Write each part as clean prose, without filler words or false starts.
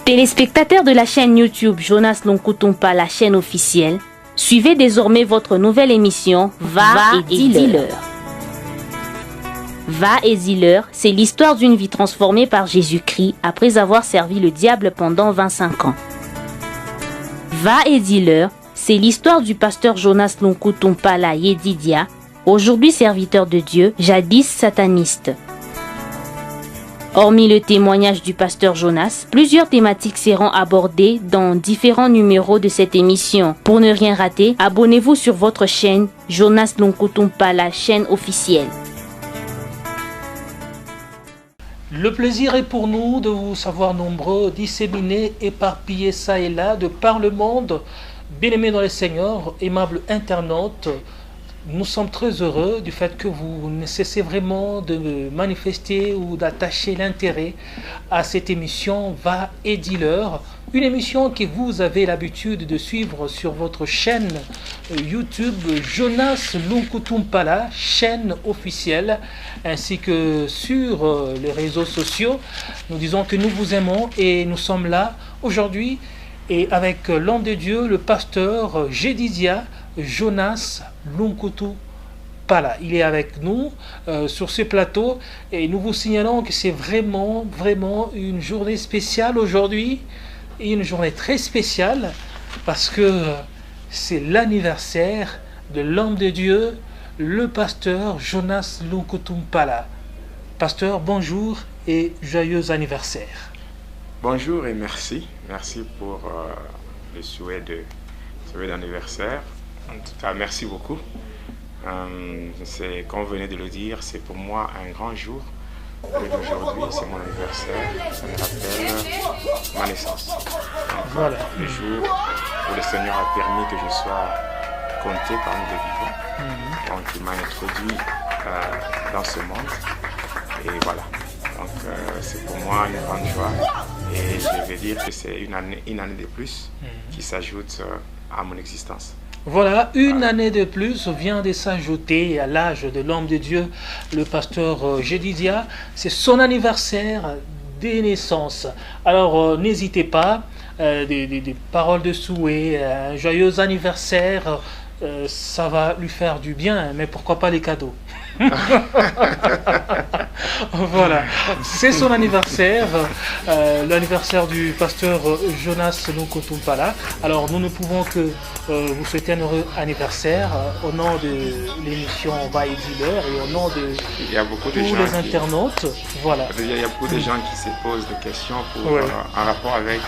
Téléspectateurs de la chaîne YouTube Jonas Lonkutumpa, la chaîne officielle, suivez désormais votre nouvelle émission Va et dis-leur. Va et dis-leur, c'est l'histoire d'une vie transformée par Jésus-Christ après avoir servi le diable pendant 25 ans. Va et dis-leur, c'est l'histoire du pasteur Jonas Lonkutumpa Yedidia, aujourd'hui serviteur de Dieu, jadis sataniste. Hormis le témoignage du pasteur Jonas, plusieurs thématiques seront abordées dans différents numéros de cette émission. Pour ne rien rater, abonnez-vous sur votre chaîne Jonas Lonkutumpa, la chaîne officielle. Le plaisir est pour nous de vous savoir nombreux, disséminés, éparpillés ça et là, de par le monde. Bien-aimés dans le Seigneur, aimables internautes, nous sommes très heureux du fait que vous ne cessez vraiment de manifester ou d'attacher l'intérêt à cette émission Va et dis-leur, une émission que vous avez l'habitude de suivre sur votre chaîne YouTube Jonas Lonkutumpa, chaîne officielle, ainsi que sur les réseaux sociaux. Nous disons que nous vous aimons et nous sommes là aujourd'hui et avec l'homme de Dieu, le pasteur Yedidia Jonas Lonkutumpa. Il est avec nous sur ce plateau et nous vous signalons que c'est vraiment une journée spéciale aujourd'hui, et une journée très spéciale parce que c'est l'anniversaire de l'homme de Dieu, le pasteur Jonas Lonkutumpa. Pasteur, bonjour et joyeux anniversaire. Bonjour et merci pour le souhait d'anniversaire. En tout cas, merci beaucoup. C'est, comme vous venez de le dire, c'est pour moi un grand jour. Aujourd'hui, c'est mon anniversaire. Ça me rappelle ma naissance. Donc, voilà. Le jour où le Seigneur a permis que je sois compté parmi les vivants. Donc, il m'a introduit dans ce monde. Et voilà. Donc, c'est pour moi une grande joie. Et je vais dire que c'est une année de plus qui s'ajoute à mon existence. Voilà, une année de plus vient de s'ajouter à l'âge de l'homme de Dieu, le pasteur Yedidia. C'est son anniversaire des naissances. Alors, n'hésitez pas, des paroles de souhait, un joyeux anniversaire, ça va lui faire du bien, mais pourquoi pas les cadeaux? Voilà, c'est son anniversaire, l'anniversaire du pasteur Jonas Lonkutumpa. Alors nous ne pouvons que vous souhaiter un heureux anniversaire au nom de l'émission Va et dis-leur et au nom de tous les internautes. Voilà. Il y a beaucoup de gens qui se posent des questions en rapport avec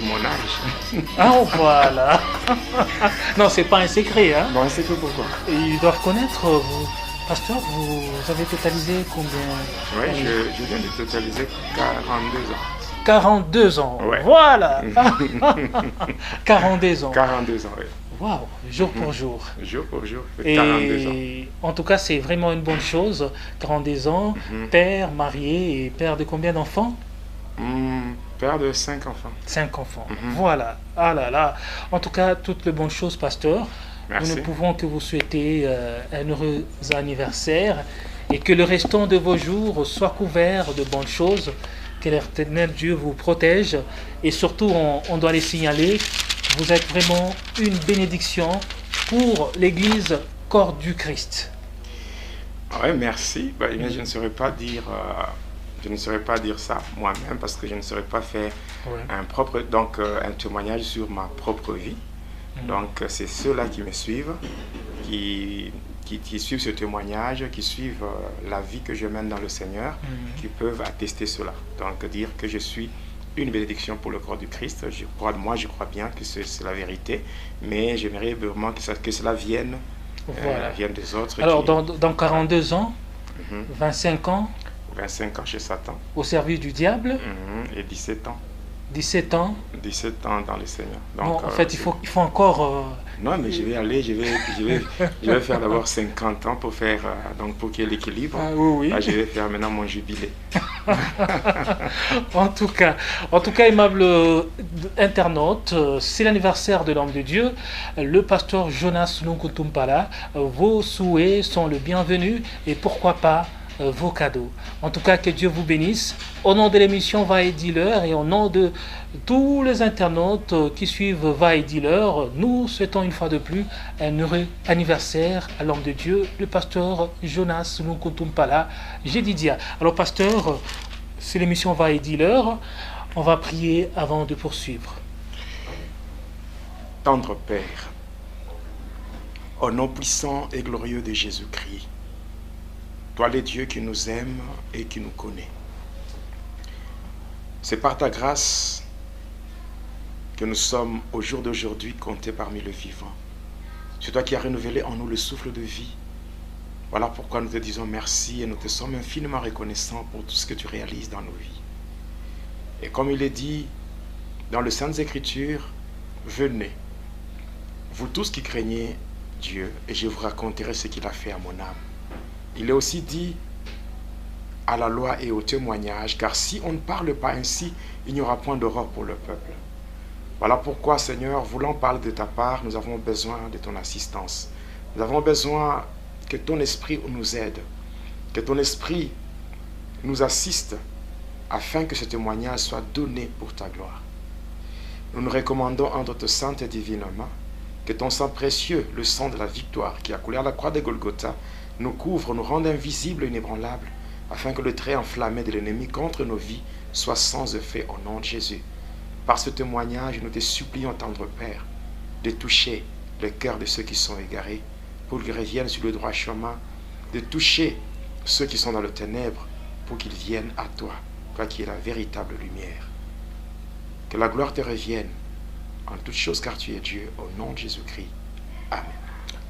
mon âge. Ah voilà. Non, c'est pas un secret, hein. Bon, un secret pourquoi? Ils doivent connaître, vous, pasteur, vous avez totalisé combien? Oui, je viens de totaliser 42 ans. 42 ans, ouais. Voilà. 42 ans. 42 ans, oui. Waouh, jour pour jour. Jour pour jour, 42 ans. En tout cas, c'est vraiment une bonne chose. 42 ans, père, marié et père de combien d'enfants? Père de 5 enfants. 5 enfants, voilà. Ah là là. En tout cas, toutes les bonnes choses, pasteur. Merci. Nous ne pouvons que vous souhaiter un heureux anniversaire et que le restant de vos jours soit couvert de bonnes choses. Que l'Éternel Dieu vous protège. Et surtout, on doit les signaler, vous êtes vraiment une bénédiction pour l'Église corps du Christ. Oui, merci. Je ne saurais pas dire... Je ne saurais pas dire ça moi-même parce que je ne saurais pas faire un témoignage sur ma propre vie. Donc c'est ceux-là qui me suivent, qui suivent ce témoignage, qui suivent la vie que je mène dans le Seigneur, qui peuvent attester cela. Donc dire que je suis une bénédiction pour le corps du Christ, je crois bien que c'est la vérité, mais j'aimerais vraiment que cela vienne des autres. Alors dans 42 ans, 25 ans, 25 ans chez Satan. Au service du diable. Et 17 ans. 17 ans. 17 ans dans le Seigneur. Donc, non, en fait, il faut encore... Non, mais je vais aller, je vais faire d'abord 50 ans pour faire, pour qu'il y ait l'équilibre. Ah, oui. Là, je vais faire maintenant mon jubilé. En tout cas, aimable internaute, c'est l'anniversaire de l'homme de Dieu, le pasteur Jonas Lonkutumpa. Vos souhaits sont le bienvenu et pourquoi pas vos cadeaux. En tout cas, que Dieu vous bénisse. Au nom de l'émission Va et Dealer et au nom de tous les internautes qui suivent Va et Dealer, nous souhaitons une fois de plus un heureux anniversaire à l'homme de Dieu, le pasteur Jonas Nkuntumpala Jedidia. Alors pasteur, c'est l'émission Va et Dealer. On va prier avant de poursuivre. Tendre Père, au nom puissant et glorieux de Jésus-Christ, toi le Dieu qui nous aime et qui nous connaît, c'est par ta grâce que nous sommes au jour d'aujourd'hui comptés parmi les vivants. C'est toi qui as renouvelé en nous le souffle de vie. Voilà pourquoi nous te disons merci et nous te sommes infiniment reconnaissants pour tout ce que tu réalises dans nos vies. Et comme il est dit dans les Saintes Écritures, venez, vous tous qui craignez Dieu, et je vous raconterai ce qu'il a fait à mon âme. Il est aussi dit à la loi et au témoignage, car si on ne parle pas ainsi, il n'y aura point d'aurore pour le peuple. Voilà pourquoi, Seigneur, voulant parler de ta part, nous avons besoin de ton assistance. Nous avons besoin que ton esprit nous aide, que ton esprit nous assiste, afin que ce témoignage soit donné pour ta gloire. Nous nous recommandons entre tes saintes et divines mains, que ton sang précieux, le sang de la victoire qui a coulé à la croix de Golgotha, nous couvre, nous rende invisibles et inébranlables, afin que le trait enflammé de l'ennemi contre nos vies soit sans effet au nom de Jésus. Par ce témoignage, nous te supplions, tendre Père, de toucher le cœur de ceux qui sont égarés, pour qu'ils reviennent sur le droit chemin, de toucher ceux qui sont dans le ténèbre, pour qu'ils viennent à toi, toi qui es la véritable lumière. Que la gloire te revienne en toutes choses, car tu es Dieu, au nom de Jésus-Christ. Amen.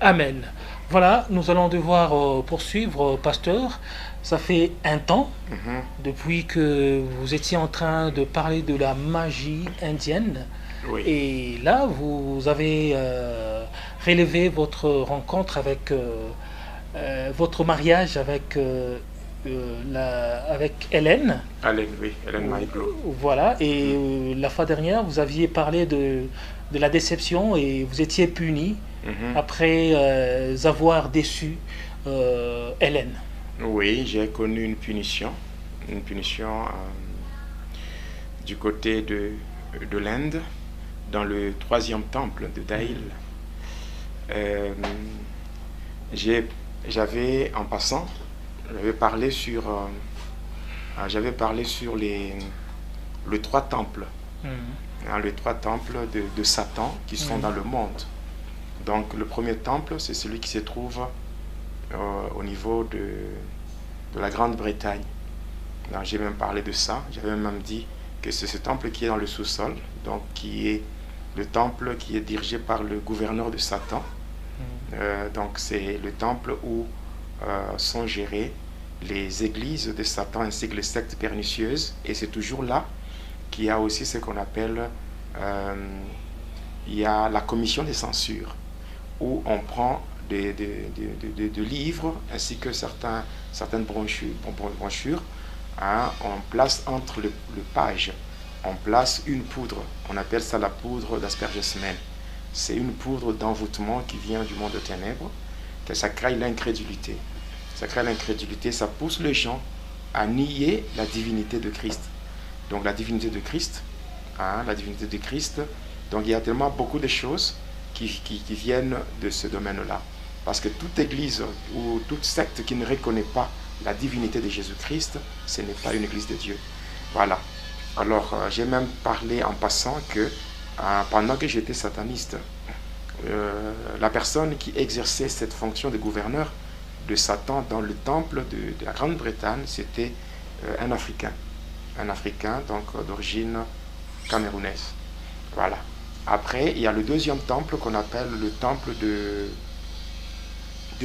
Amen. Voilà, nous allons devoir poursuivre, pasteur. Ça fait un temps, depuis que vous étiez en train de parler de la magie indienne. Oui. Et là, vous avez relevé votre rencontre avec votre mariage avec Hélène. Hélène, oui, Hélène Maïglo. Voilà, et la fois dernière, vous aviez parlé de la déception et vous étiez puni après avoir déçu Hélène. Oui, j'ai connu une punition du côté de l'Inde, dans le 3e temple de Daïl. J'avais, en passant, j'avais parlé sur les 3 temples, les 3 temples de Satan qui sont dans le monde. Donc le premier temple, c'est celui qui se trouve au niveau de la Grande-Bretagne. J'ai même parlé de ça. J'avais même dit que c'est ce temple qui est dans le sous-sol, donc qui est le temple qui est dirigé par le gouverneur de Satan. Donc c'est le temple où sont gérées les églises de Satan ainsi que les sectes pernicieuses, et c'est toujours là qu'il y a aussi ce qu'on appelle il y a la commission des censures, où on prend des livres ainsi que certaines brochures, on place entre le page, on place une poudre, on appelle ça la poudre d'aspergesmen. C'est une poudre d'envoûtement qui vient du monde de ténèbres, que ça crée l'incrédulité. Ça crée l'incrédulité, ça pousse les gens à nier la divinité de Christ. Donc la divinité de Christ, donc il y a tellement beaucoup de choses qui viennent de ce domaine-là. Parce que toute église ou toute secte qui ne reconnaît pas la divinité de Jésus-Christ, ce n'est pas une église de Dieu. Voilà. Alors j'ai même parlé en passant que pendant que j'étais sataniste, la personne qui exerçait cette fonction de gouverneur de Satan dans le temple de la Grande-Bretagne, c'était un Africain, donc d'origine camerounaise. Voilà. Après, il y a le 2e temple qu'on appelle le temple de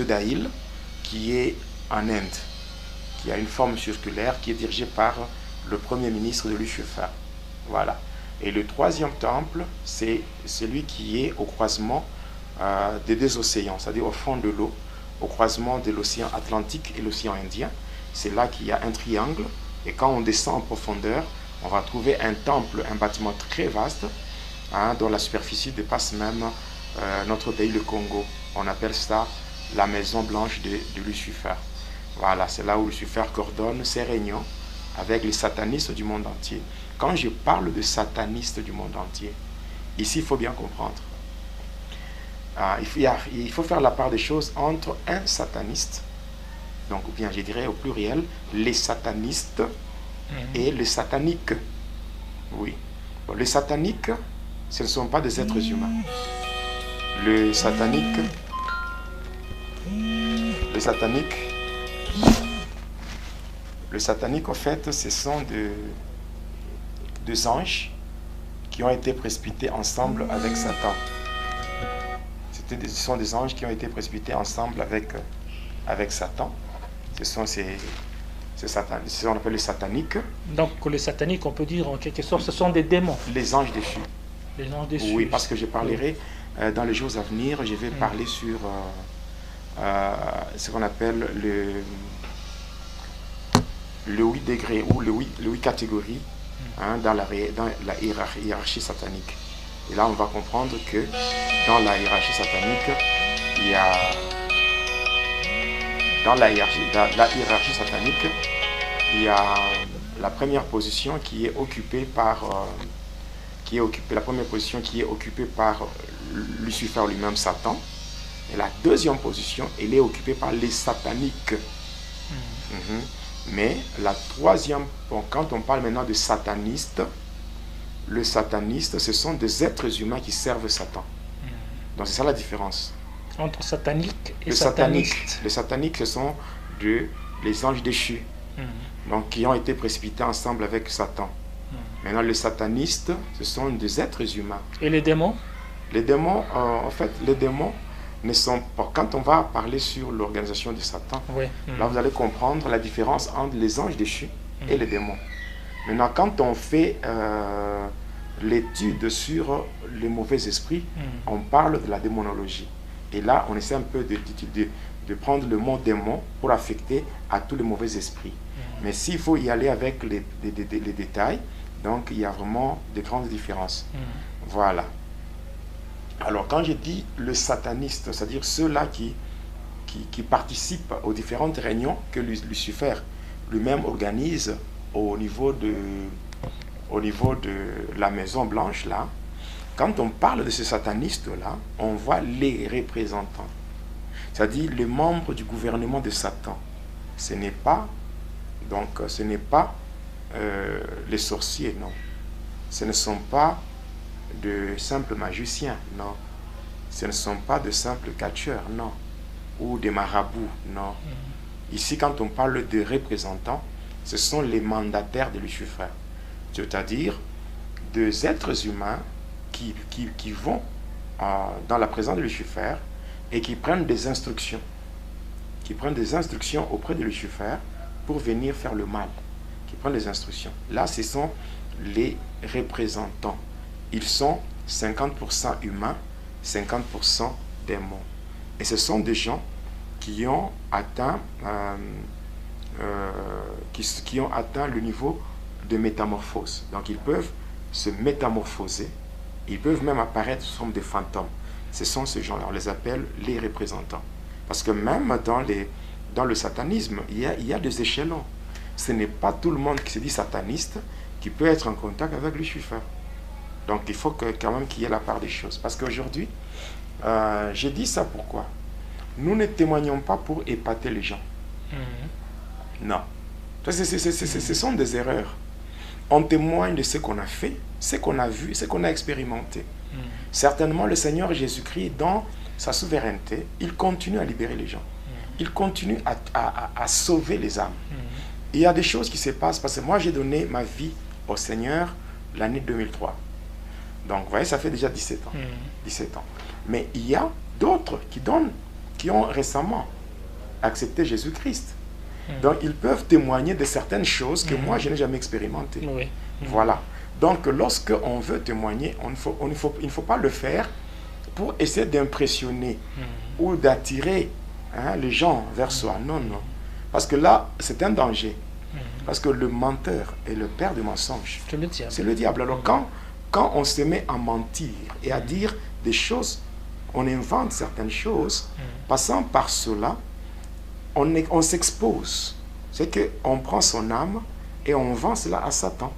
Daïl, qui est en Inde, qui a une forme circulaire, qui est dirigé par le premier ministre de Lucifer. Voilà. Et le 3e temple, c'est celui qui est au croisement des 2 océans, c'est-à-dire au fond de l'eau, au croisement de l'océan Atlantique et l'océan Indien. C'est là qu'il y a un triangle, et quand on descend en profondeur, on va trouver un temple, un bâtiment très vaste, dont la superficie dépasse même notre pays, le Congo. On appelle ça la maison blanche de Lucifer. Voilà, c'est là où Lucifer coordonne ses réunions avec les satanistes du monde entier. Quand je parle de satanistes du monde entier, ici il faut bien comprendre. Il faut faire la part des choses entre un sataniste, donc ou bien je dirais au pluriel, les satanistes et les sataniques. Oui. Bon, les sataniques, ce ne sont pas des êtres humains. Le satanique, en fait, ce sont deux anges qui ont été précipités ensemble avec Satan. Ce sont des anges qui ont été précipités ensemble avec Satan. Ce sont ce qu'on appelle les sataniques. Donc les sataniques, on peut dire en quelque sorte, ce sont des démons. Les anges déchus. Les anges déchus. Oui, parce que je parlerai dans les jours à venir, je vais parler sur ce qu'on appelle le 8 degrés ou le 8 catégories dans la hiérarchie satanique. Et là, on va comprendre que dans la hiérarchie satanique, il y a la première position qui est occupée par Lucifer lui-même, Satan. Et la deuxième position, elle est occupée par les sataniques. Mais la troisième, quand on parle maintenant de satanistes, le sataniste, ce sont des êtres humains qui servent Satan. Donc c'est ça la différence. Entre satanique et sataniste. Les sataniques, ce sont les anges déchus, donc qui ont été précipités ensemble avec Satan. Maintenant, les satanistes, ce sont des êtres humains. Et les démons? Les démons, en fait, les démons ne sont pas... Quand on va parler sur l'organisation de Satan, là, vous allez comprendre la différence entre les anges déchus et les démons. Maintenant, quand on fait l'étude sur les mauvais esprits, on parle de la démonologie. Et là, on essaie un peu de prendre le mot démon pour affecter à tous les mauvais esprits. Mais s'il faut y aller avec les détails, donc il y a vraiment de grandes différences. Voilà. Alors, quand je dis le sataniste, c'est-à-dire ceux-là qui participent aux différentes réunions que Lucifer lui-même organise au niveau de la Maison Blanche, là, quand on parle de ces satanistes-là, on voit les représentants. C'est-à-dire les membres du gouvernement de Satan. Ce n'est pas les sorciers, non. Ce ne sont pas de simples magiciens, non. Ce ne sont pas de simples catcheurs, non. Ou des marabouts, non. Ici, quand on parle de représentants, ce sont les mandataires de Lucifer. C'est-à-dire des êtres humains qui vont dans la présence de Lucifer et qui prennent des instructions. Qui prennent des instructions auprès de Lucifer pour venir faire le mal. Qui prennent des instructions. Là, ce sont les représentants. Ils sont 50% humains, 50% démons. Et ce sont des gens qui ont atteint le niveau de métamorphose. Donc ils peuvent se métamorphoser, ils peuvent même apparaître sous forme de fantômes. Ce sont ces gens-là, on les appelle les représentants. Parce que même dans le satanisme, il y a des échelons. Ce n'est pas tout le monde qui se dit sataniste qui peut être en contact avec Lucifer. Donc il faut quand même qu'il y ait la part des choses. Parce qu'aujourd'hui, j'ai dit ça pourquoi? Nous ne témoignons pas pour épater les gens. Non. Ce sont des erreurs. On témoigne de ce qu'on a fait, ce qu'on a vu, ce qu'on a expérimenté. Certainement, le Seigneur Jésus-Christ, dans sa souveraineté, il continue à libérer les gens. Il continue à sauver les âmes. Il y a des choses qui se passent, parce que moi, j'ai donné ma vie au Seigneur l'année 2003. Donc, vous voyez, ça fait déjà 17 ans. 17 ans. Mais il y a d'autres qui ont récemment accepté Jésus-Christ. Donc, ils peuvent témoigner de certaines choses que moi, je n'ai jamais expérimentées. Voilà. Donc, lorsque on veut témoigner, il ne faut pas le faire pour essayer d'impressionner ou d'attirer les gens vers soi. Non, non. Parce que là, c'est un danger. Parce que le menteur est le père du mensonge. C'est le diable. Alors, quand on se met à mentir et à dire des choses, on invente certaines choses, passant par cela, on s'expose. C'est qu'on prend son âme et on vend cela à Satan.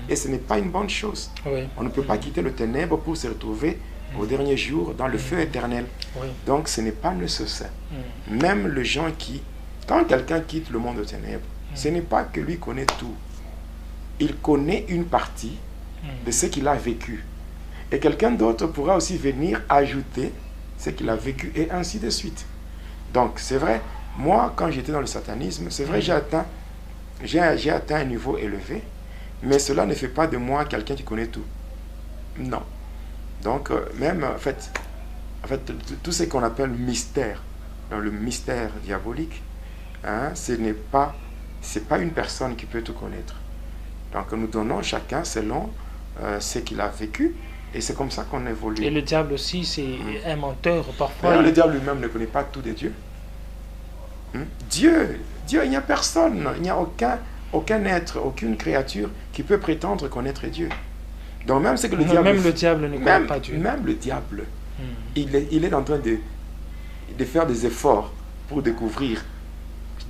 Et ce n'est pas une bonne chose. Oui. On ne peut pas quitter le ténèbre pour se retrouver au dernier jour dans le feu éternel. Oui. Donc ce n'est pas nécessaire. Même les gens quand quelqu'un quitte le monde des ténèbres, ce n'est pas que lui connaît tout. Il connaît une partie de ce qu'il a vécu. Et quelqu'un d'autre pourra aussi venir ajouter ce qu'il a vécu et ainsi de suite. Donc c'est vrai, moi quand j'étais dans le satanisme, c'est vrai, j'ai atteint un niveau élevé, mais cela ne fait pas de moi quelqu'un qui connaît tout. Non. Donc même en fait tout ce qu'on appelle mystère, dans le mystère diabolique, hein, c'est pas une personne qui peut tout connaître. Donc nous donnons chacun selon ce qu'il a vécu, et c'est comme ça qu'on évolue. Et le diable aussi, c'est un menteur parfois. Le diable lui-même ne connaît pas tout de Dieu. Dieu, il n'y a personne, il n'y a aucun être, aucune créature qui peut prétendre connaître Dieu. Donc même ce que le diable... Même le diable ne connaît pas Dieu. Même le diable, il est en train de faire des efforts pour découvrir.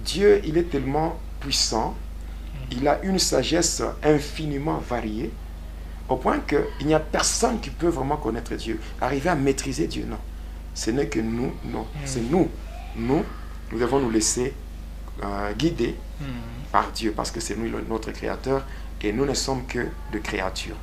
Dieu, il est tellement puissant, il a une sagesse infiniment variée, au point qu'il n'y a personne qui peut vraiment connaître Dieu, arriver à maîtriser Dieu, non. Ce n'est que nous, non. C'est nous. Nous devons nous laisser guider par Dieu, parce que c'est nous notre Créateur, et nous ne sommes que de créatures.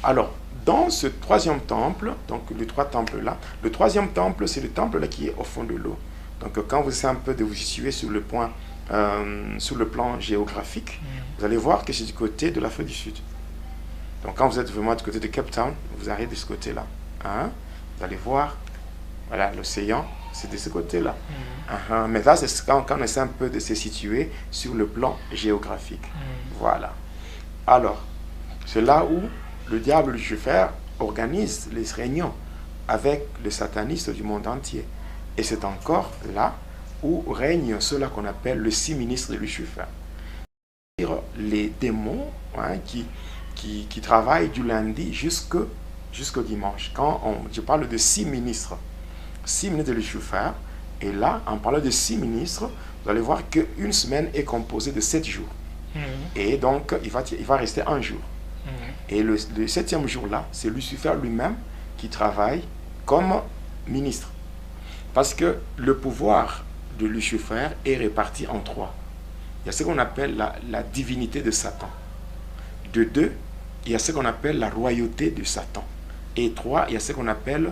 Alors, dans ce troisième temple, donc les trois temples là, le troisième temple, c'est le temple là qui est au fond de l'eau. Donc quand vous essayez un peu de vous situer sur le plan géographique, vous allez voir que c'est du côté de l'Afrique du Sud. Donc quand vous êtes vraiment du côté de Cape Town, vous arrivez de ce côté-là. Hein? Vous allez voir, voilà, l'océan, c'est de ce côté-là. Mais là, c'est quand on essaie un peu de se situer sur le plan géographique. Voilà. Alors, c'est là où le diable Lucifer organise les réunions avec les satanistes du monde entier. Et c'est encore là où règne ceux-là qu'on appelle le 6 ministres de Lucifer. Les démons, hein, qui travaillent du lundi jusqu'au dimanche. Je parle de 6 ministres de Lucifer, et là, en parlant de 6 ministres, vous allez voir qu'une semaine est composée de 7 jours. Et donc, il va rester un jour. Et le 7e jour-là, c'est Lucifer lui-même qui travaille comme ministre. Parce que le pouvoir de Lucifer est réparti en 3. Il y a ce qu'on appelle la divinité de Satan. De 2, il y a ce qu'on appelle la royauté de Satan. Et 3, il y a ce qu'on appelle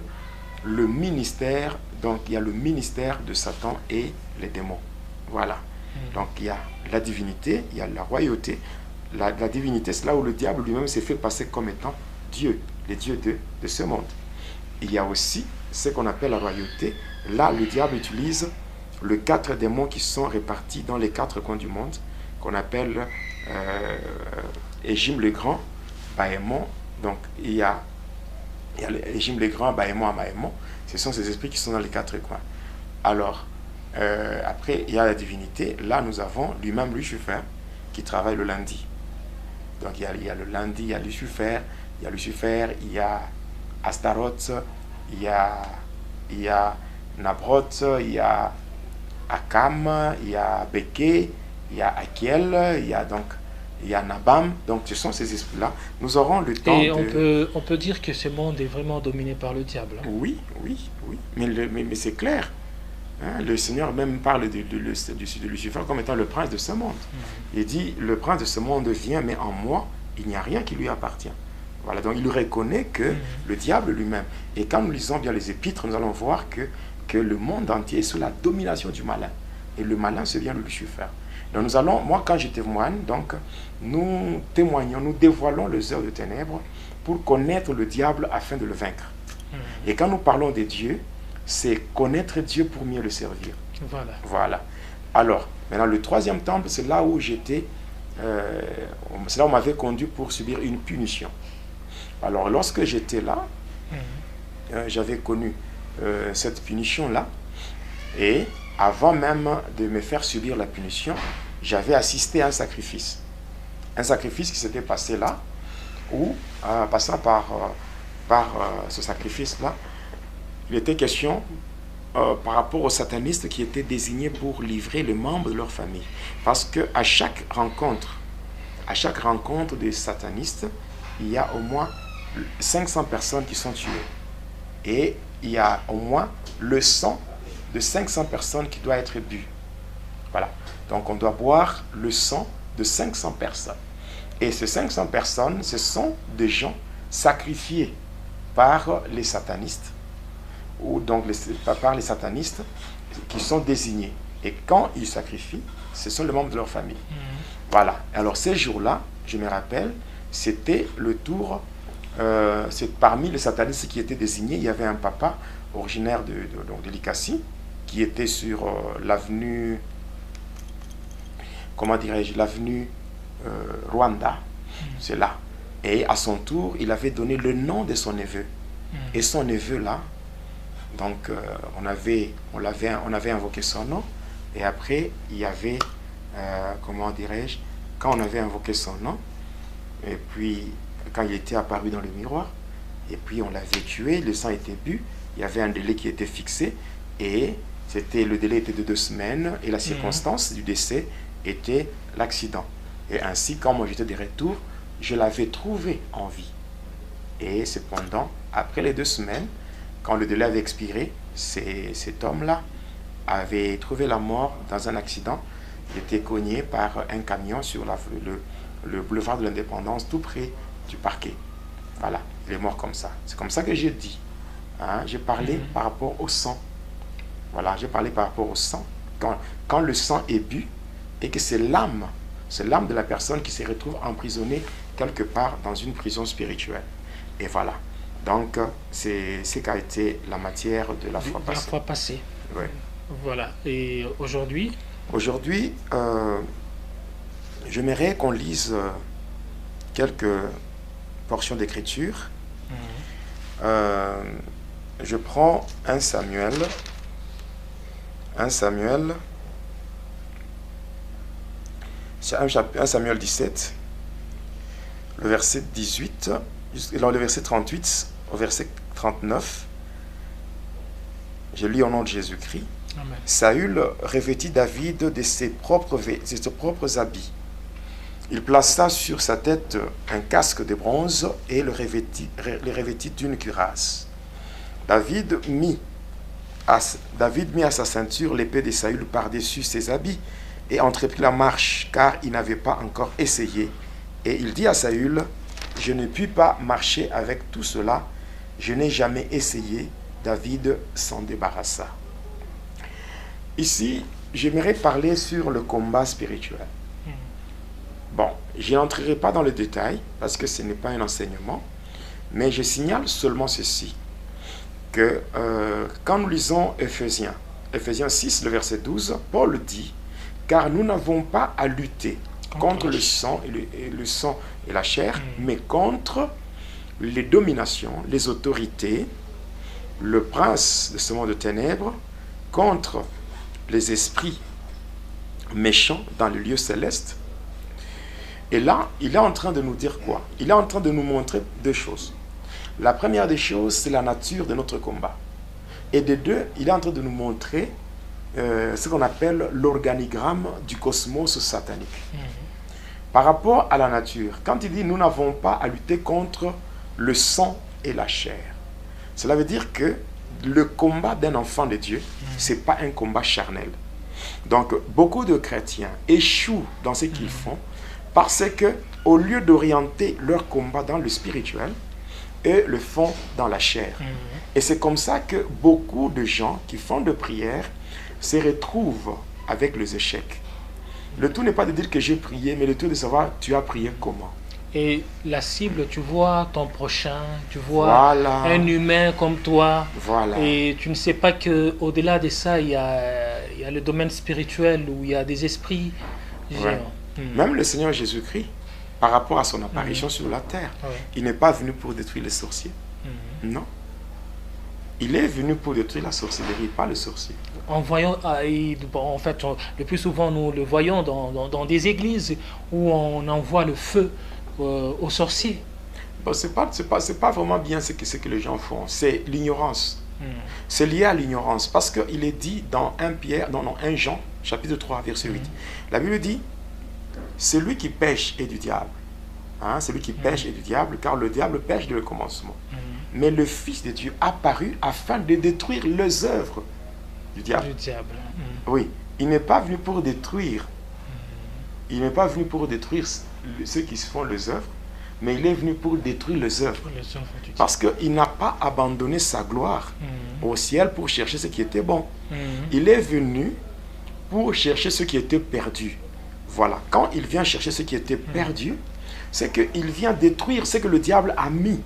le ministère. Donc, il y a le ministère de Satan et les démons. Voilà. Donc, il y a la divinité, il y a la royauté. La divinité, c'est là où le diable lui-même s'est fait passer comme étant Dieu, les dieux de ce monde. Il y a aussi ce qu'on appelle la royauté. Là, le diable utilise les 4 démons qui sont répartis dans les 4 coins du monde, qu'on appelle Égime le Grand, Baémon. Donc, il y a Égime le Grand, Baémon, Amaémon. Ce sont ces esprits qui sont dans les 4 coins. Alors, après, il y a la divinité. Là, nous avons lui-même Lucifer, qui travaille le lundi. Donc, il y a le lundi, il y a Lucifer, il y a Astaroth, il y a Nabroth, il y a Akam, il y a Béké, il y a Achiel, il y a Nabam. Donc, ce sont ces esprits-là. Nous aurons le temps on peut dire que ce monde est vraiment dominé par le diable. Hein? Oui. Mais c'est clair. Hein, le Seigneur même parle de Lucifer comme étant le prince de ce monde. Il dit, le prince de ce monde vient, mais en moi, il n'y a rien qui lui appartient. Voilà, donc il reconnaît que le diable lui-même. Et quand nous lisons bien les épîtres, nous allons voir que le monde entier est sous la domination du malin. Et le malin, c'est bien le Lucifer. Donc moi quand je témoigne, donc, nous témoignons, nous dévoilons les heures de ténèbres pour connaître le diable afin de le vaincre. Et quand nous parlons de Dieu, c'est connaître Dieu pour mieux le servir. Voilà. Alors, maintenant, le 3e temple, c'est là où j'étais, c'est là où on m'avait conduit pour subir une punition. Alors, lorsque j'étais là, j'avais connu cette punition-là, et avant même de me faire subir la punition, j'avais assisté à un sacrifice. Un sacrifice qui s'était passé là, où, en passant par ce sacrifice-là, il était question par rapport aux satanistes qui étaient désignés pour livrer les membres de leur famille. Parce qu'à chaque rencontre des satanistes, il y a au moins 500 personnes qui sont tuées. Et il y a au moins le sang de 500 personnes qui doit être bu. Voilà. Donc on doit boire le sang de 500 personnes. Et ces 500 personnes, ce sont des gens sacrifiés par les satanistes, ou donc par les satanistes qui sont désignés. Et quand ils sacrifient, ce sont les membres de leur famille. Voilà. Alors ces jours-là, je me rappelle, c'était le tour, c'est parmi les satanistes qui étaient désignés, il y avait un papa originaire de Likasi, qui était sur l'avenue, comment dirais-je, l'avenue Rwanda, c'est là. Et à son tour, il avait donné le nom de son neveu. Et son neveu là, donc on avait invoqué son nom, et après il y avait, comment dirais-je, quand on avait invoqué son nom, et puis quand il était apparu dans le miroir, et puis on l'avait tué, le sang était bu, il y avait un délai qui était fixé, et le délai était de 2 semaines, et la circonstance du décès était l'accident. Et ainsi, quand moi j'étais de retour, je l'avais trouvé en vie. Et cependant, après les 2 semaines, quand le délai avait expiré, cet homme-là avait trouvé la mort dans un accident. Il était cogné par un camion sur le boulevard de l'Indépendance, tout près du parquet. Voilà, il est mort comme ça. C'est comme ça que j'ai dit. Hein, j'ai parlé par rapport au sang. Voilà, j'ai parlé par rapport au sang. Quand le sang est bu, et que c'est l'âme de la personne qui se retrouve emprisonnée quelque part dans une prison spirituelle. Et voilà. Donc, c'est ce qu'a été la matière de la fois passée. La fois passée. Oui. Voilà. Et aujourd'hui? Aujourd'hui, j'aimerais qu'on lise quelques portions d'écriture. Je prends 1 Samuel. 1 Samuel. C'est 1 Samuel 17, le verset 18, le verset 38 au verset 39. Je lis au nom de Jésus-Christ. Amen. Saül revêtit David de ses propres habits. Il plaça sur sa tête un casque de bronze et le revêtit d'une cuirasse. David mit à sa ceinture l'épée de Saül par-dessus ses habits et entreprit la marche, car il n'avait pas encore essayé. Et il dit à Saül, « Je ne puis pas marcher avec tout cela, je n'ai jamais essayé. » David s'en débarrassa. Ici, j'aimerais parler sur le combat spirituel. Bon, je n'entrerai pas dans le détail, parce que ce n'est pas un enseignement, mais je signale seulement ceci, que quand nous lisons Éphésiens 6, le verset 12, Paul dit, car nous n'avons pas à lutter contre le sang et la chair, mais contre les dominations, les autorités, le prince de ce monde de ténèbres, contre les esprits méchants dans le lieu céleste. Et là, il est en train de nous dire quoi? Il est en train de nous montrer 2 choses. La première des choses, c'est la nature de notre combat. Et de 2, il est en train de nous montrer ce qu'on appelle l'organigramme du cosmos satanique. Par rapport à la nature, quand il dit nous n'avons pas à lutter contre le sang et la chair, cela veut dire que le combat d'un enfant de Dieu, ce n'est pas un combat charnel. Donc, beaucoup de chrétiens échouent dans ce qu'ils font parce que, au lieu d'orienter leur combat dans le spirituel, eux le font dans la chair. Et c'est comme ça que beaucoup de gens qui font de prières se retrouvent avec les échecs. Le tout n'est pas de dire que j'ai prié, mais le tout est de savoir tu as prié comment. Et la cible, tu vois ton prochain, tu vois un humain comme toi. Et tu ne sais pas qu'au-delà de ça, il y a le domaine spirituel où il y a des esprits. Même le Seigneur Jésus-Christ, par rapport à son apparition sur la terre, il n'est pas venu pour détruire les sorciers. Non. Il est venu pour détruire la sorcellerie, pas le sorcier. En voyant, en fait, le plus souvent, nous le voyons dans des églises où on envoie le feu aux sorciers. Bon, c'est pas vraiment bien ce que les gens font. C'est l'ignorance. C'est lié à l'ignorance, parce qu'il est dit dans 1 Jean, chapitre 3, verset 8. La Bible dit, c'est lui qui pêche est du diable. Hein, c'est lui qui pêche est du diable, car le diable pêche dès le commencement. Mais le Fils de Dieu apparut afin de détruire les œuvres du diable. Oui, il n'est pas venu pour détruire. Il n'est pas venu pour détruire ceux qui se font les œuvres, mais il est venu pour détruire les œuvres. Parce qu'il n'a pas abandonné sa gloire au ciel pour chercher ce qui était bon. Il est venu pour chercher ce qui était perdu. Voilà, quand il vient chercher ce qui était perdu, c'est qu'il vient détruire ce que le diable a mis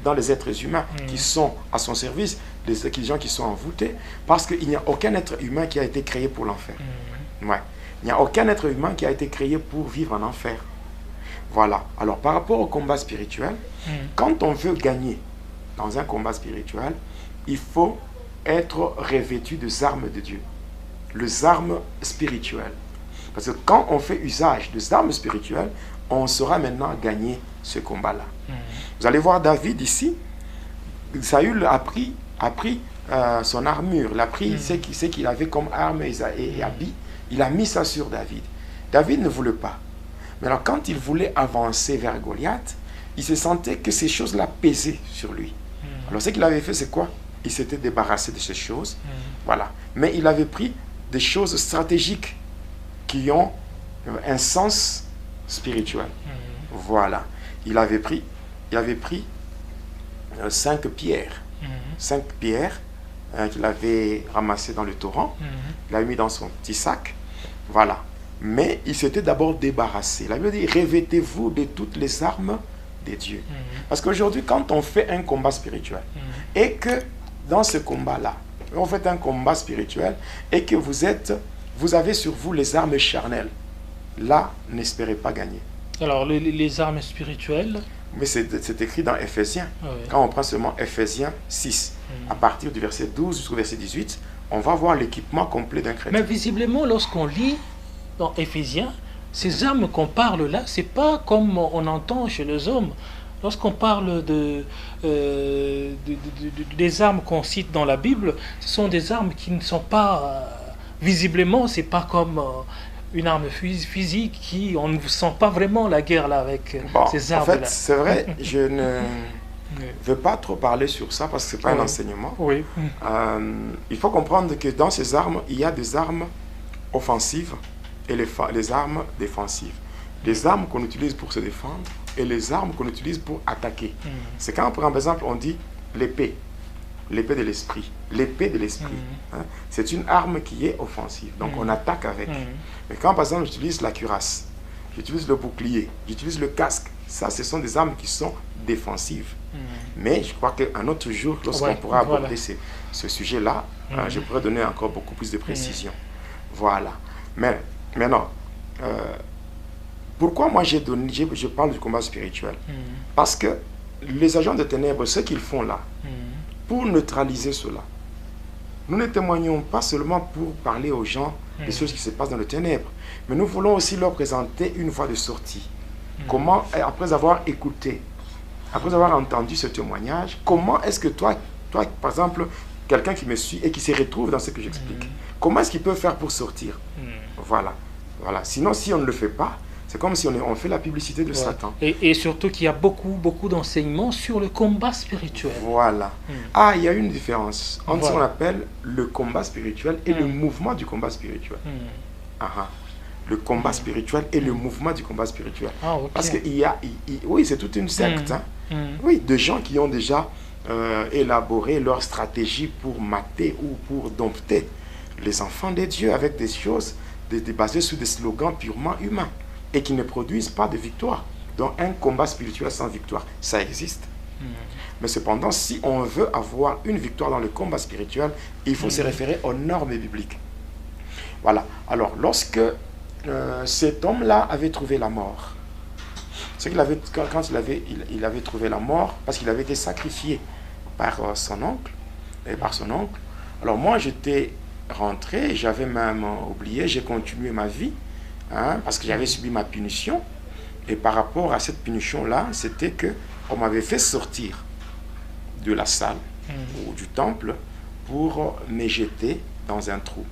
dans les êtres humains qui sont à son service, les gens qui sont envoûtés, parce qu'il n'y a aucun être humain qui a été créé pour l'enfer. Ouais. Il n'y a aucun être humain qui a été créé pour vivre en enfer. Voilà. Alors, par rapport au combat spirituel, quand on veut gagner dans un combat spirituel, il faut être revêtu des armes de Dieu. Les armes spirituelles. Parce que quand on fait usage des armes spirituelles, on saura maintenant gagner ce combat-là. Vous allez voir David ici. Saül a pris son armure, il a pris ce qu'il avait comme arme et habit. Il a mis ça sur David. David ne voulait pas. Mais alors quand il voulait avancer vers Goliath, il se sentait que ces choses-là pesaient sur lui. Alors ce qu'il avait fait, c'est quoi? Il s'était débarrassé de ces choses. Voilà. Mais il avait pris des choses stratégiques qui ont un sens spirituel. Voilà. Il avait pris 5 pierres. 5 pierres qu'il avait ramassées dans le torrent. Il l'avait mis dans son petit sac. Voilà. Mais il s'était d'abord débarrassé. La Bible dit, revêtez-vous de toutes les armes de Dieu. Parce qu'aujourd'hui, quand on fait un combat spirituel, et que dans ce combat-là, on fait un combat spirituel, et que vous avez sur vous les armes charnelles, là, n'espérez pas gagner. Alors, les armes spirituelles... Mais c'est écrit dans Ephésiens. Quand on prend seulement Ephésiens 6, à partir du verset 12 jusqu'au verset 18, on va voir l'équipement complet d'un chrétien. Mais visiblement, lorsqu'on lit dans Éphésiens, ces armes qu'on parle là, c'est pas comme on entend chez les hommes. Lorsqu'on parle des armes qu'on cite dans la Bible, ce sont des armes qui ne sont pas... visiblement, c'est pas comme une arme physique qui... On ne sent pas vraiment la guerre là avec ces armes-là. En fait, c'est vrai, je ne veux pas trop parler sur ça parce que ce n'est pas un enseignement. Il faut comprendre que dans ces armes, il y a des armes offensives et les armes défensives. Les armes qu'on utilise pour se défendre et les armes qu'on utilise pour attaquer. C'est quand, par exemple, on dit l'épée. L'épée de l'esprit. L'épée de l'esprit. C'est une arme qui est offensive. Donc, on attaque avec. Mais quand, par exemple, j'utilise la cuirasse, j'utilise le bouclier, j'utilise le casque, ça, ce sont des armes qui sont défensives. Mais je crois qu'un autre jour, lorsqu'on pourra aborder ce sujet-là, je pourrais donner encore beaucoup plus de précision. Voilà. Mais maintenant, pourquoi moi je parle du combat spirituel? Parce que les agents de ténèbres, ce qu'ils font là, pour neutraliser cela, nous ne témoignons pas seulement pour parler aux gens des choses qui se passent dans les ténèbres, mais nous voulons aussi leur présenter une voie de sortie. Comment, après avoir écouté, après avoir entendu ce témoignage, comment est-ce que toi, par exemple, quelqu'un qui me suit et qui se retrouve dans ce que j'explique, comment est-ce qu'il peut faire pour sortir? Voilà. Sinon, si on ne le fait pas, c'est comme si on fait la publicité de Satan. Et surtout qu'il y a beaucoup d'enseignements sur le combat spirituel. Voilà. Il y a une différence entre ce qu'on appelle le combat spirituel et le mouvement du combat spirituel. Le combat spirituel et le mouvement du combat spirituel. Parce qu'il y a... oui, c'est toute une secte. Oui, de gens qui ont déjà élaboré leur stratégie pour mater ou pour dompter les enfants de Dieu avec des choses basées sur des slogans purement humains et qui ne produisent pas de victoire. Donc un combat spirituel sans victoire, ça existe. Mais cependant, si on veut avoir une victoire dans le combat spirituel, il faut se référer aux normes bibliques. Voilà. Alors, lorsque cet homme-là avait trouvé la mort, c'est qu'il avait, quand il avait trouvé la mort, parce qu'il avait été sacrifié par son oncle, alors moi j'étais rentré, j'avais même oublié, j'ai continué ma vie, parce que j'avais subi ma punition, et par rapport à cette punition-là, c'était qu'on m'avait fait sortir de la salle ou du temple pour me jeter dans un trou.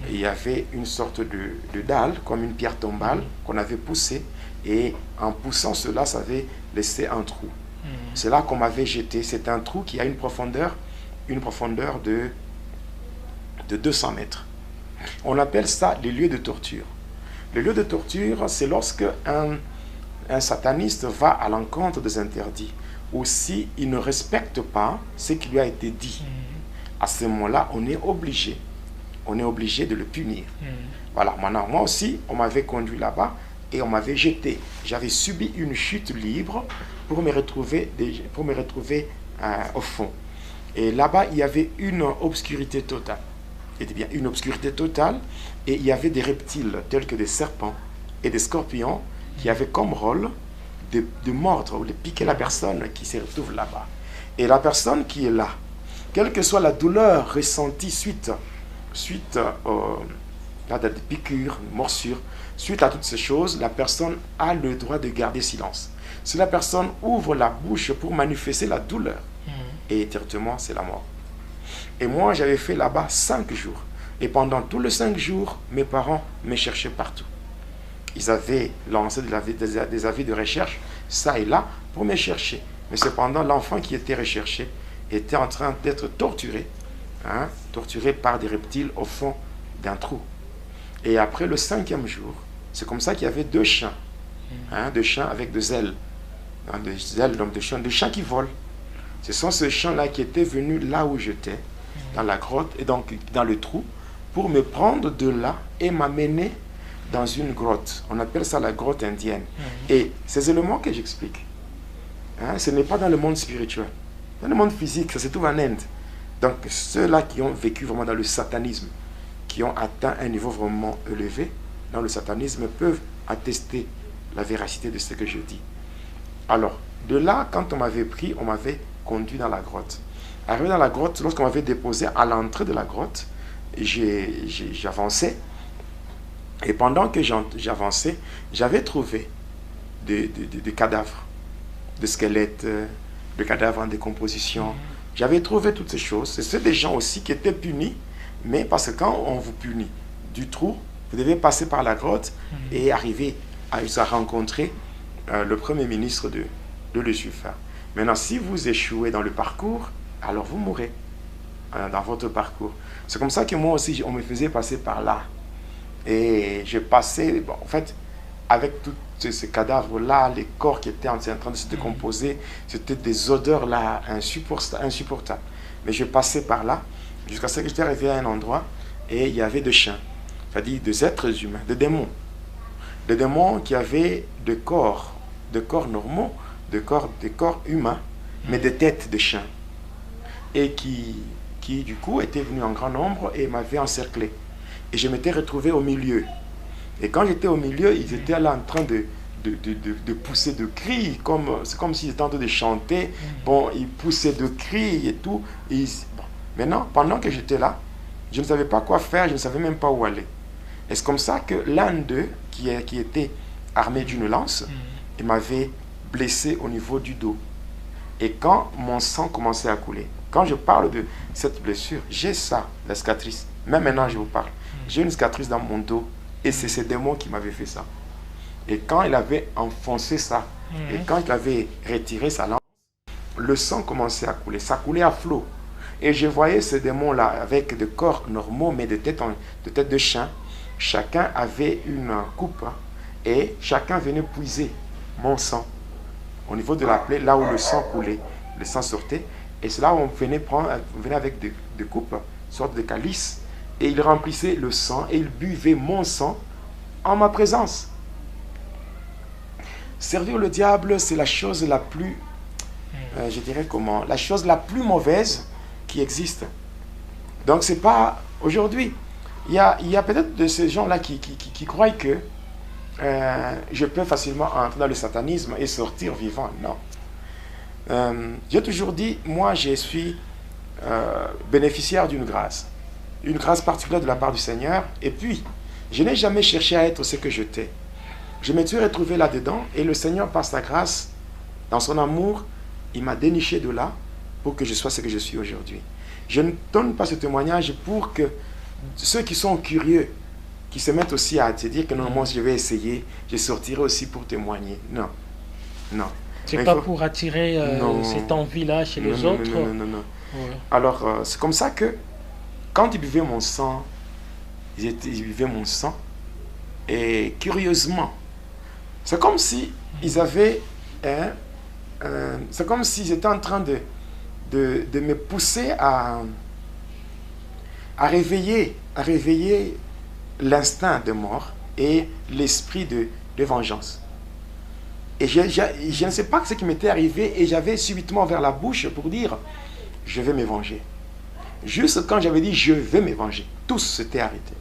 Et il y avait une sorte de dalle, comme une pierre tombale, qu'on avait poussée, et en poussant cela, ça avait laissé un trou. C'est là qu'on m'avait jeté. C'est un trou qui a une profondeur de 200 mètres. On appelle ça les lieux de torture. Le lieu de torture, c'est lorsque un sataniste va à l'encontre des interdits, ou si il ne respecte pas ce qui lui a été dit. À ce moment-là, on est obligé de le punir. Voilà, maintenant, moi aussi, on m'avait conduit là-bas et on m'avait jeté. J'avais subi une chute libre pour me retrouver au fond. Et là-bas, il y avait une obscurité totale. C'était bien une obscurité totale, et il y avait des reptiles tels que des serpents et des scorpions qui avaient comme rôle de mordre ou de piquer la personne qui se retrouve là-bas. Et la personne qui est là, quelle que soit la douleur ressentie suite à des piqûres, morsures, suite à toutes ces choses, la personne a le droit de garder silence. Si la personne ouvre la bouche pour manifester la douleur, et directement c'est la mort. Et moi, j'avais fait là-bas 5 jours. Et pendant tous les 5 jours, mes parents me cherchaient partout. Ils avaient lancé des avis de recherche, ça et là, pour me chercher. Mais cependant, l'enfant qui était recherché était en train d'être torturé, torturé par des reptiles au fond d'un trou. Et après le 5e jour, c'est comme ça qu'il y avait 2 chiens, 2 chiens avec des ailes, des ailes, donc des chiens qui volent. Ce sont ces chiens-là qui étaient venus là où j'étais, dans la grotte, et donc dans le trou, pour me prendre de là et m'amener dans une grotte. On appelle ça la grotte indienne. Et ces éléments que j'explique, ce n'est pas dans le monde spirituel. Dans le monde physique, ça se trouve en Inde. Donc ceux-là qui ont vécu vraiment dans le satanisme, qui ont atteint un niveau vraiment élevé dans le satanisme, peuvent attester la véracité de ce que je dis. Alors, de là, quand on m'avait pris, on m'avait conduit dans la grotte. Arrivé dans la grotte, lorsqu'on m'avait déposé à l'entrée de la grotte, j'avançais. Et pendant que j'avançais, j'avais trouvé des cadavres, des squelettes, des cadavres en décomposition. J'avais trouvé toutes ces choses. C'est des gens aussi qui étaient punis, mais parce que quand on vous punit du trou, vous devez passer par la grotte et arriver à rencontrer le premier ministre de Lucifer. Maintenant, si vous échouez dans le parcours, alors vous mourrez dans votre parcours. C'est comme ça que moi aussi, on me faisait passer par là. Et je passais, en fait, avec tous ces cadavres-là, les corps qui étaient en train de se décomposer, c'était des odeurs-là insupportables. Mais je passais par là, jusqu'à ce que j'étais arrivé à un endroit, et il y avait des chiens, c'est-à-dire des êtres humains, des démons. Des démons qui avaient des corps normaux, des corps humains, mais des têtes de chiens. Et qui du coup étaient venus en grand nombre et m'avaient encerclé. Et je m'étais retrouvé au milieu. Et quand j'étais au milieu, ils étaient là en train de pousser de cris, c'est comme s'ils étaient en train de chanter. Bon, ils poussaient de cris et tout. Maintenant, pendant que j'étais là, je ne savais pas quoi faire, je ne savais même pas où aller. Et c'est comme ça que l'un d'eux, qui était armé d'une lance, il m'avait blessé au niveau du dos. Et quand mon sang commençait à couler, quand je parle de cette blessure, j'ai ça, la cicatrice. Même maintenant, je vous parle. J'ai une cicatrice dans mon dos. Et c'est ce démon qui m'avait fait ça. Et quand il avait enfoncé ça, et quand il avait retiré sa lance, le sang commençait à couler. Ça coulait à flot. Et je voyais ce démon-là avec des corps normaux, mais de tête de chien. Chacun avait une coupe. Et chacun venait puiser mon sang. Au niveau de la plaie, là où le sang coulait, le sang sortait. Et c'est là où on venait avec des coupes, une sorte de calice. Et il remplissait le sang et il buvait mon sang en ma présence. Servir le diable, c'est la chose la plus, la chose la plus mauvaise qui existe. Donc c'est pas aujourd'hui. Il y a peut-être de ces gens-là qui croient que je peux facilement entrer dans le satanisme et sortir vivant. Non. J'ai toujours dit, moi je suis bénéficiaire d'une grâce particulière de la part du Seigneur, et puis je n'ai jamais cherché à être ce que j'étais. Je me suis retrouvé là-dedans, et le Seigneur, par sa grâce, dans son amour, il m'a déniché de là pour que je sois ce que je suis aujourd'hui. Je ne donne pas ce témoignage pour que ceux qui sont curieux, qui se mettent aussi à te dire que non, moi je vais essayer, je sortirai aussi pour témoigner. Non, non. C'est pas pour attirer cette envie-là chez les autres. Non. Ouais. Alors, c'est comme ça que quand ils buvaient mon sang, ils buvaient mon sang, et curieusement, c'est comme si ils avaient, c'est comme s'ils étaient en train de me pousser à réveiller l'instinct de mort et l'esprit de vengeance. Et je ne sais pas ce qui m'était arrivé, et j'avais subitement ouvert la bouche pour dire je vais me venger. Juste quand j'avais dit je vais me venger, tout s'était arrêté.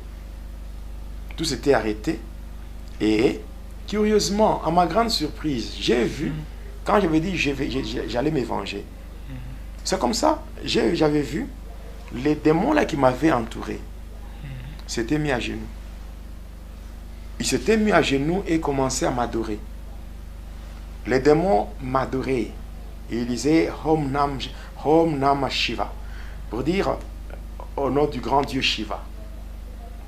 Tout s'était arrêté. Et curieusement, à ma grande surprise, j'ai vu, quand j'avais dit j'allais me venger, c'est comme ça, j'avais vu les démons là qui m'avaient entouré s'étaient mis à genoux. Ils s'étaient mis à genoux et commençaient à m'adorer. Les démons m'adoraient. Ils disaient Om Namah Shiva, pour dire au nom du grand Dieu Shiva.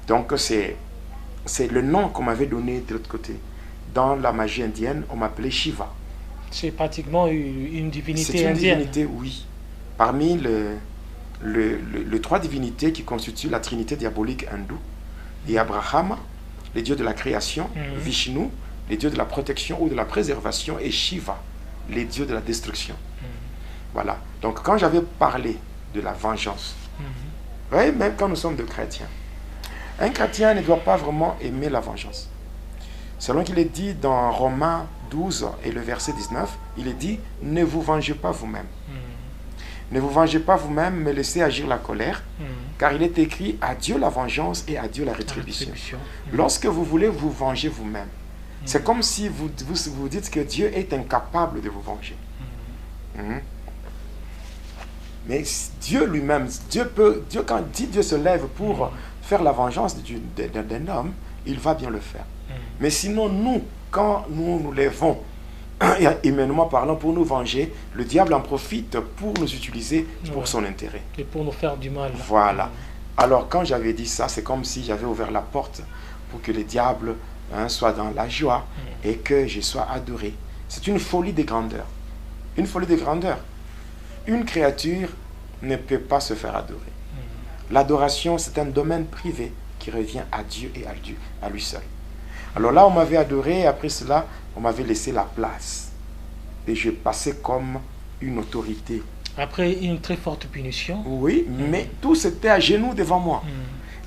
Donc c'est le nom qu'on m'avait donné de l'autre côté. Dans la magie indienne, on m'appelait Shiva. C'est pratiquement une divinité indienne. C'est une divinité, oui. Parmi les trois divinités qui constituent la trinité diabolique hindoue, il y a Brahma, les dieux de la création, Vishnu, les dieux de la protection ou de la préservation, et Shiva, les dieux de la destruction. Voilà. Donc quand j'avais parlé de la vengeance, vous voyez, même quand nous sommes des chrétiens, un chrétien ne doit pas vraiment aimer la vengeance. Selon qu'il est dit dans Romains 12 et le verset 19, il est dit « Ne vous vengez pas vous-même. Ne vous vengez pas vous-même, mais laissez agir la colère, car il est écrit « À Dieu la vengeance et à Dieu la rétribution. » Lorsque vous voulez vous venger vous-même, c'est comme si vous dites que Dieu est incapable de vous venger. Mais Dieu lui-même, quand Dieu se lève pour faire la vengeance d'un homme, il va bien le faire. Mais sinon, nous, quand nous nous lèvons, humainement parlant, pour nous venger, le diable en profite pour nous utiliser pour son intérêt. Et pour nous faire du mal. Voilà. Alors, quand j'avais dit ça, c'est comme si j'avais ouvert la porte pour que le diable soit dans la joie et que je sois adoré. C'est une folie de grandeur. Une folie de grandeur. Une créature ne peut pas se faire adorer. L'adoration, c'est un domaine privé qui revient à Dieu et à lui seul. Alors là, on m'avait adoré, et après cela, on m'avait laissé la place. Et je passais comme une autorité. Après une très forte punition. Oui, mais tous étaient à genoux devant moi.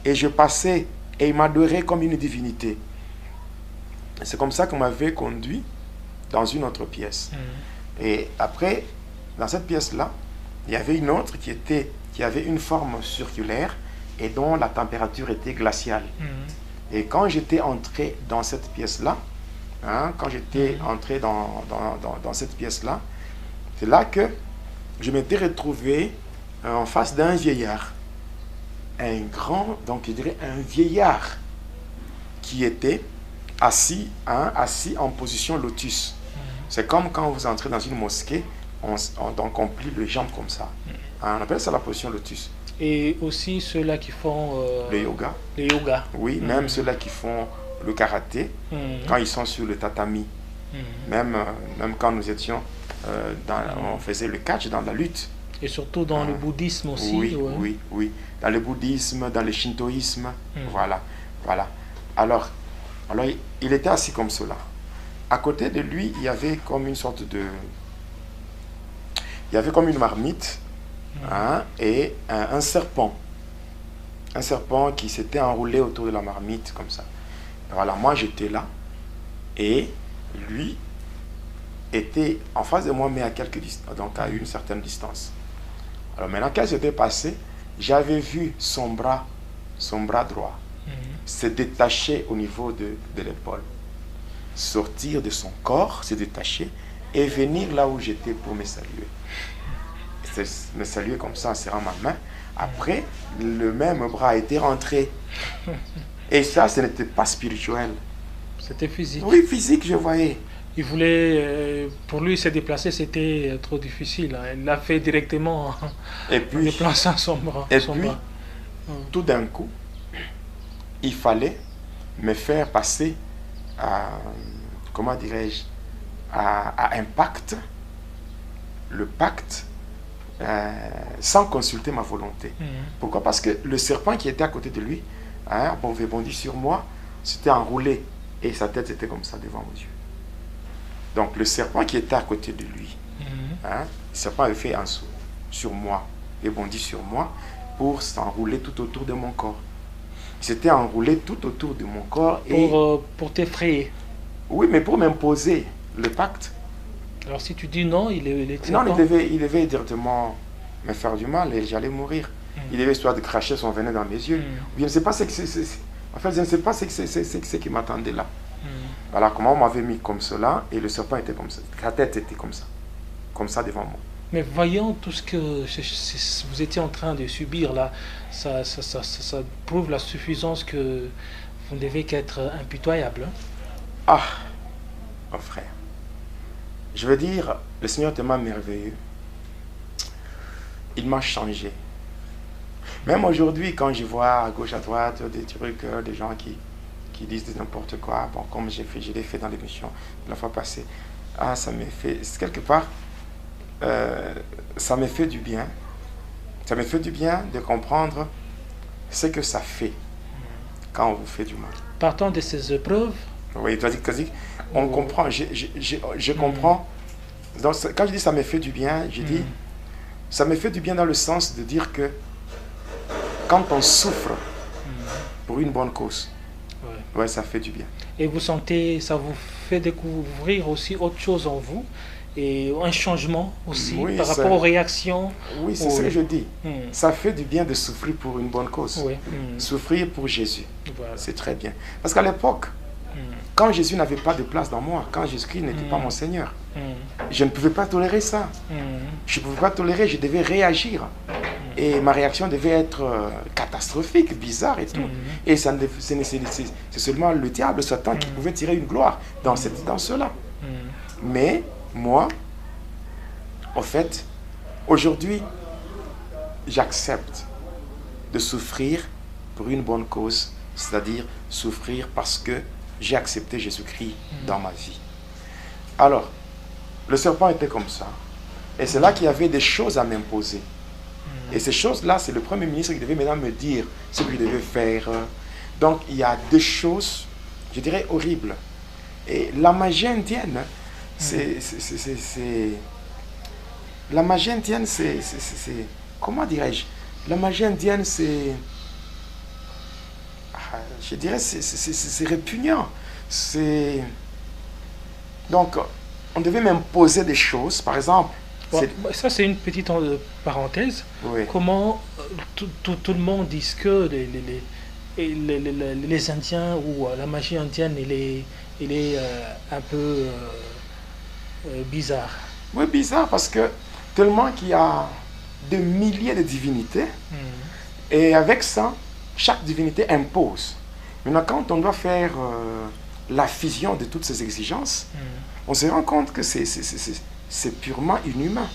Et je passais, et ils m'adoraient comme une divinité. C'est comme ça qu'on m'avait conduit dans une autre pièce. Et après, dans cette pièce-là, il y avait une autre qui avait une forme circulaire et dont la température était glaciale. Et quand j'étais entré dans cette pièce-là, quand j'étais entré dans cette pièce-là, c'est là que je m'étais retrouvé en face d'un vieillard. Un grand, donc je dirais un vieillard qui était assis en position lotus. C'est comme quand vous entrez dans une mosquée, donc on plie les jambes comme ça. On appelle ça la position lotus. Et aussi ceux-là qui font le yoga. Les yogas. Oui, même ceux-là qui font le karaté, quand ils sont sur le tatami. Même quand nous étions, on faisait le catch dans la lutte. Et surtout dans le bouddhisme aussi. Oui. Dans le bouddhisme, dans le shintoïsme. Voilà. Alors, il était assis comme cela. À côté de lui, il y avait comme une sorte de... Il y avait comme une marmite et un serpent. Un serpent qui s'était enroulé autour de la marmite comme ça. Voilà, moi j'étais là et lui était en face de moi mais à quelques distances, donc à une certaine distance. Alors maintenant qu'est-ce qui s'était passé, j'avais vu son bras droit se détacher au niveau de l'épaule, sortir de son corps, se détacher et venir là où j'étais pour me saluer. Me saluer comme ça en serrant ma main. Après, le même bras était rentré. Et ça, ce n'était pas spirituel. C'était physique. Oui, physique, je voyais. il voulait, pour lui se déplacer, c'était trop difficile. Hein. Il l'a fait directement Et en puis, déplaçant son bras. et son puis bras. tout d'un coup, il fallait me faire passer à, comment dirais-je, à un pacte, le pacte, sans consulter ma volonté. Pourquoi? Parce que le serpent qui était à côté de lui, hein, avait bondi sur moi, s'était enroulé et sa tête était comme ça devant mes yeux. Donc le serpent qui était à côté de lui, hein, le serpent avait fait un saut sur moi et bondi sur moi pour s'enrouler tout autour de mon corps. Il s'était enroulé tout autour de mon corps Pour t'effrayer. oui, mais pour m'imposer le pacte. Alors si tu dis non, il est Non, serpent. il devait directement me faire du mal et j'allais mourir. Il devait soit de cracher son venin dans mes yeux. Ou bien je ne sais pas ce que en fait, je ne sais pas ce qui m'attendait là. Voilà comment on m'avait mis comme cela et le serpent était comme ça. La tête était comme ça devant moi. Mais voyant tout ce que vous étiez en train de subir là, ça prouve la suffisance que vous ne devez qu'être impitoyable. Hein? Ah, mon frère. Je veux dire, le Seigneur est tellement merveilleux. Il m'a changé. Même aujourd'hui, quand je vois à gauche, à droite, des trucs, des gens qui disent n'importe quoi, bon, comme je l'ai fait dans l'émission la fois passée, ah, ça me fait, quelque part, ça me fait du bien. Ça me fait du bien de comprendre ce que ça fait quand on vous fait du mal. Partant de ces épreuves, oui, on comprend, je comprends. Donc, quand je dis ça me fait du bien, je dis, ça me fait du bien dans le sens de dire que quand on souffre pour une bonne cause, ouais, ça fait du bien. Et vous sentez, ça vous fait découvrir aussi autre chose en vous, et un changement aussi par rapport aux réactions. Oui, c'est ce que je dis. Ça fait du bien de souffrir pour une bonne cause. Oui. Souffrir pour Jésus, Voilà. c'est très bien. Parce qu'à l'époque, quand Jésus n'avait pas de place dans moi, quand Jésus-Christ n'était pas mon Seigneur, je ne pouvais pas tolérer ça. Je ne pouvais pas tolérer, je devais réagir. Et ma réaction devait être catastrophique, bizarre et tout. Et c'est seulement le diable, Satan, qui pouvait tirer une gloire dans cela. Mais moi, en fait, aujourd'hui, j'accepte de souffrir pour une bonne cause, c'est-à-dire souffrir parce que j'ai accepté Jésus-Christ dans ma vie. Alors, le serpent était comme ça. Et c'est là qu'il y avait des choses à m'imposer. Et ces choses-là, c'est le Premier ministre qui devait maintenant me dire ce que je devais faire. Donc, il y a des choses, je dirais, horribles. Et la magie indienne, la magie indienne, c'est comment dirais-je? La magie indienne, je dirais, c'est répugnant. Donc, on devait m'imposer des choses, par exemple. Bon, ça, c'est une petite parenthèse. Oui. Comment tout le monde dit que les Indiens ou la magie indienne, elle est un peu bizarre. Oui, bizarre parce que tellement qu'il y a des milliers de divinités et avec ça, chaque divinité impose. Maintenant, quand on doit faire la fusion de toutes ces exigences, on se rend compte que c'est purement inhumain.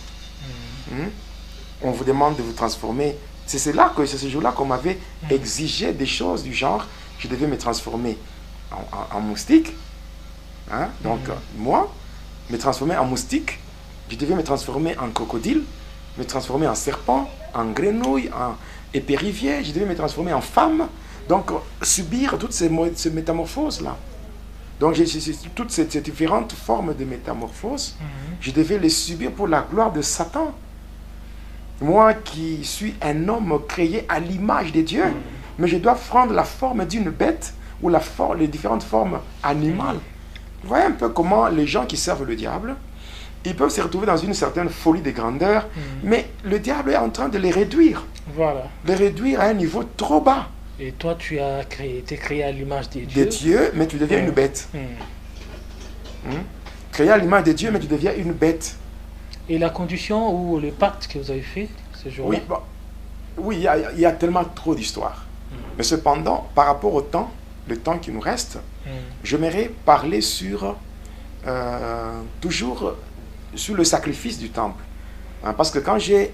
On vous demande de vous transformer. C'est ce jour-là qu'on m'avait exigé des choses du genre, je devais me transformer en moustique. Hein? Donc, moi, me transformer en moustique, je devais me transformer en crocodile, me transformer en serpent, en grenouille, en épérivier, je devais me transformer en femme. Donc, subir toutes ces métamorphoses-là. Donc, toutes ces différentes formes de métamorphoses, je devais les subir pour la gloire de Satan. Moi qui suis un homme créé à l'image de Dieu, mais je dois prendre la forme d'une bête ou les différentes formes animales. Vous voyez un peu comment les gens qui servent le diable, ils peuvent se retrouver dans une certaine folie de grandeur, mais le diable est en train de les réduire. Voilà. Les réduire à un niveau trop bas. Et toi, tu as été créé à l'image de Dieu. De Dieu, mais tu deviens une bête. Créé à l'image de Dieu, mais tu deviens une bête. Et la condition ou le pacte que vous avez fait ce jour-là? Oui, il y a tellement trop d'histoires. Mais cependant, par rapport au temps, le temps qui nous reste, j'aimerais parler sur toujours sur le sacrifice du temple. Hein, parce que quand j'ai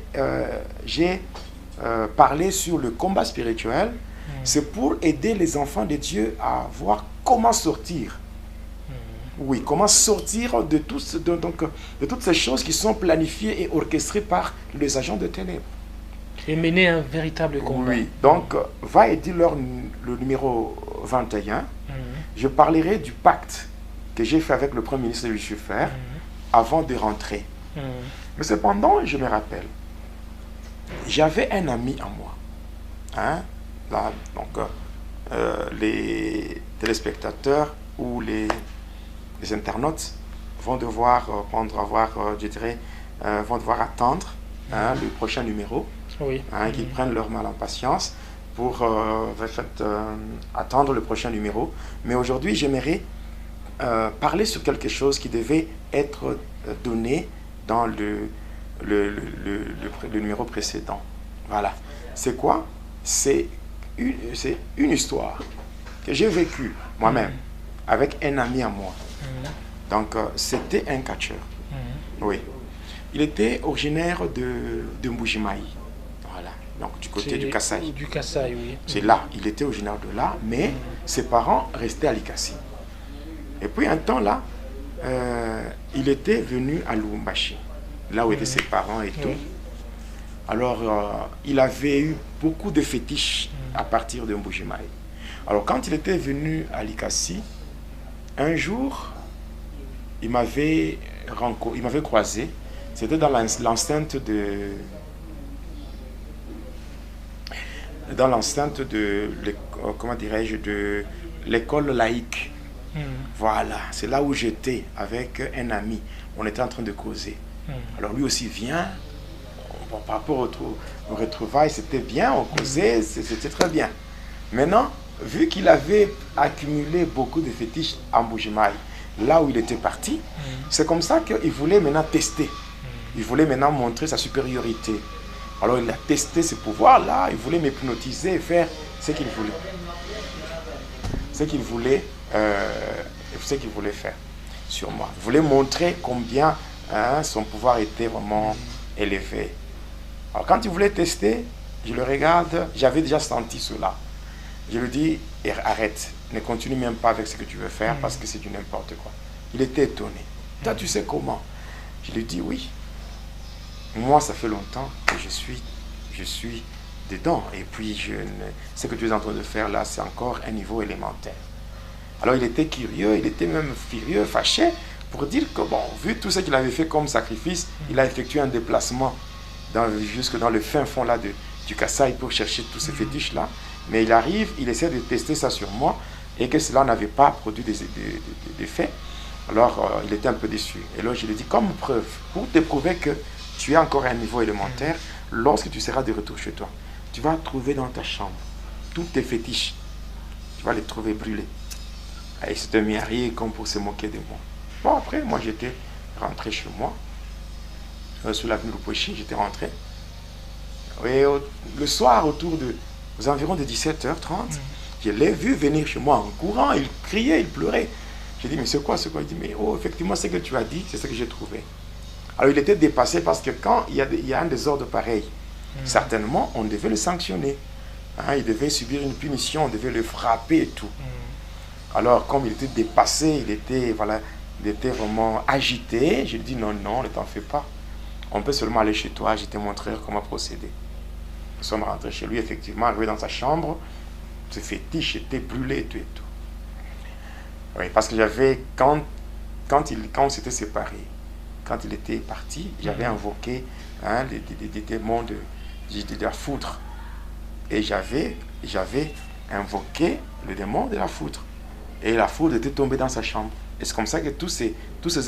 parlé sur le combat spirituel, c'est pour aider les enfants de Dieu à voir comment sortir. Oui, comment sortir de toutes ces choses qui sont planifiées et orchestrées par les agents de ténèbres. Et mener un véritable combat. Oui, donc va et dis-leur le numéro 21. Je parlerai du pacte que j'ai fait avec le Premier ministre Lucifer avant de rentrer. Mais cependant, je me rappelle, j'avais un ami à moi. Hein? Là, donc, les téléspectateurs ou les internautes vont devoir vont devoir attendre le prochain numéro, qu'ils prennent leur mal en patience pour attendre le prochain numéro. Mais aujourd'hui, j'aimerais parler sur quelque chose qui devait être donné dans le numéro précédent. Voilà. C'est quoi? C'est une histoire que j'ai vécue moi-même avec un ami à moi. Donc, c'était un catcheur. Oui. Il était originaire de Mbujimaï. Voilà. Donc, du côté du Kasaï. Du Kasaï, oui. C'est là. Il était originaire de là, mais ses parents restaient à Likasi. Et puis, un temps là, il était venu à Lubumbashi, là où étaient ses parents et tout. Alors, il avait eu beaucoup de fétiches à partir de Mbujimaï. Alors, quand il était venu à Likasi, un jour, il m'avait croisé. C'était dans l'enceinte de comment dirais-je, de l'école laïque. Voilà, c'est là où j'étais avec un ami. On était en train de causer. Alors lui aussi vient. Bon, par rapport au retrouvailles, c'était bien, on causait, c'était très bien. Maintenant, vu qu'il avait accumulé beaucoup de fétiches à Mbujimaï, là où il était parti, c'est comme ça qu'il voulait maintenant tester. Il voulait maintenant montrer sa supériorité. Alors il a testé ses pouvoirs-là, il voulait m'hypnotiser et faire ce qu'il voulait. Ce qu'il voulait faire sur moi. Il voulait montrer combien son pouvoir était vraiment élevé. Alors quand il voulait tester, je le regarde, j'avais déjà senti cela. Je lui dis, arrête, ne continue même pas avec ce que tu veux faire parce que c'est du n'importe quoi. Il était étonné. Toi, tu sais comment? Je lui dis, oui. Moi, ça fait longtemps que je suis dedans. Et puis, ce que tu es en train de faire là, c'est encore un niveau élémentaire. Alors, il était curieux, il était même furieux, fâché, pour dire que, bon, vu tout ce qu'il avait fait comme sacrifice, il a effectué un déplacement jusque dans le fin fond là du Kasaï pour chercher tous ces fétiches-là. Mais il arrive, il essaie de tester ça sur moi et que cela n'avait pas produit des faits. Alors, il était un peu déçu. Et là, je lui ai dit, comme preuve, pour te prouver que tu es encore à un niveau élémentaire, lorsque tu seras de retour chez toi, tu vas trouver dans ta chambre tous tes fétiches. Tu vas les trouver brûlés. Et il s'était mis à rire comme pour se moquer de moi. Bon, après, moi, j'étais rentré chez moi. Sur l'avenue Lupochi, j'étais rentré. Et le soir, aux environs de 17h30, je l'ai vu venir chez moi en courant. Il criait, il pleurait. J'ai dit, mais c'est quoi? Il dit, mais oh, effectivement, ce que tu as dit, c'est ce que j'ai trouvé. Alors, il était dépassé parce que quand il y a un désordre pareil, certainement, on devait le sanctionner. Il devait subir une punition, on devait le frapper et tout. Alors, comme il était dépassé, il était vraiment agité, je lui ai dit, non, ne t'en fais pas. On peut seulement aller chez toi, je te montrerai comment procéder. Nous sommes rentrés chez lui, effectivement, arrivé dans sa chambre, ce fétiche était brûlé et tout et tout. Oui, parce que j'avais, quand on s'était séparés, quand il était parti, j'avais invoqué des démons de la foudre. Et j'avais invoqué le démon de la foudre. Et la foudre était tombée dans sa chambre. Et c'est comme ça que tous ces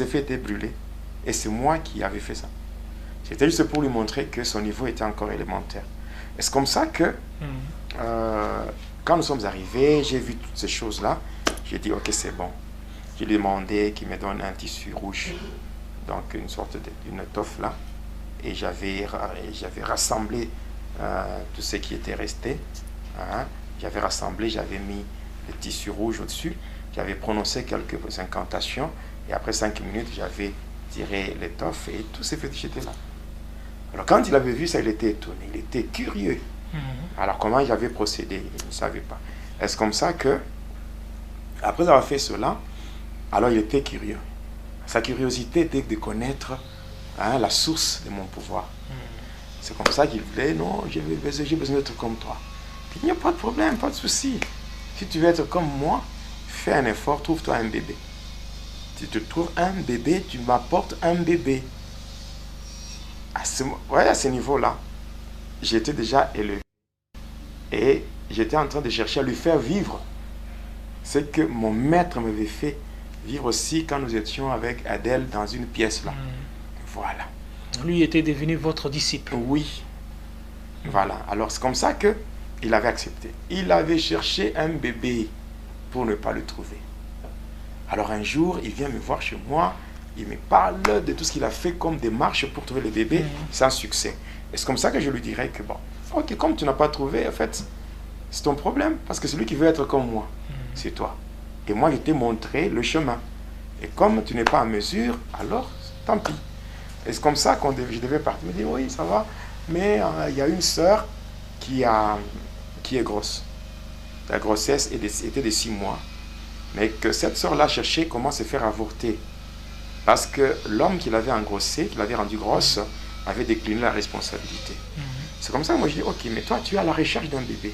effets étaient brûlés. Et c'est moi qui avais fait ça. C'était juste pour lui montrer que son niveau était encore élémentaire. Et c'est comme ça que, quand nous sommes arrivés, j'ai vu toutes ces choses-là. J'ai dit, ok, c'est bon. J'ai demandé qu'il me donne un tissu rouge, donc une sorte d'une étoffe là. Et j'avais rassemblé tout ce qui était resté. J'avais rassemblé, j'avais mis le tissu rouge au-dessus. J'avais prononcé quelques incantations Et après 5 minutes, j'avais tiré l'étoffe et tous ces fétiches étaient là. Alors quand il avait vu ça, il était étonné, il était curieux. Alors comment j'avais procédé, il ne savait pas. Est-ce comme ça que, après avoir fait cela, alors il était curieux. Sa curiosité était de connaître la source de mon pouvoir. C'est comme ça qu'il voulait, non, j'ai besoin d'être comme toi. Il n'y a pas de problème, pas de souci. Si tu veux être comme moi, fais un effort, trouve-toi un bébé. Si tu trouves un bébé, tu m'apportes un bébé. À ce niveau-là, j'étais déjà élevé. Et j'étais en train de chercher à lui faire vivre ce que mon maître m'avait fait vivre aussi quand nous étions avec Adèle dans une pièce là. Voilà. Lui était devenu votre disciple. Oui. Voilà. Alors c'est comme ça que il avait accepté. Il avait cherché un bébé pour ne pas le trouver. Alors un jour, il vient me voir chez moi, il me parle de tout ce qu'il a fait comme démarche pour trouver le bébé sans succès. Et c'est comme ça que je lui dirais que bon, ok, comme tu n'as pas trouvé, en fait, c'est ton problème, parce que celui qui veut être comme moi, c'est toi. Et moi, je t'ai montré le chemin. Et comme tu n'es pas en mesure, alors, tant pis. Et c'est comme ça que je devais partir. Il me dit, oui, ça va, mais il y a une sœur qui est grosse. La grossesse était de 6 mois. Mais que cette sœur-là cherchait comment se faire avorter. Parce que l'homme qui l'avait engrossée, qui l'avait rendue grosse, avait décliné la responsabilité. C'est comme ça que moi je dis, ok, mais toi tu es à la recherche d'un bébé.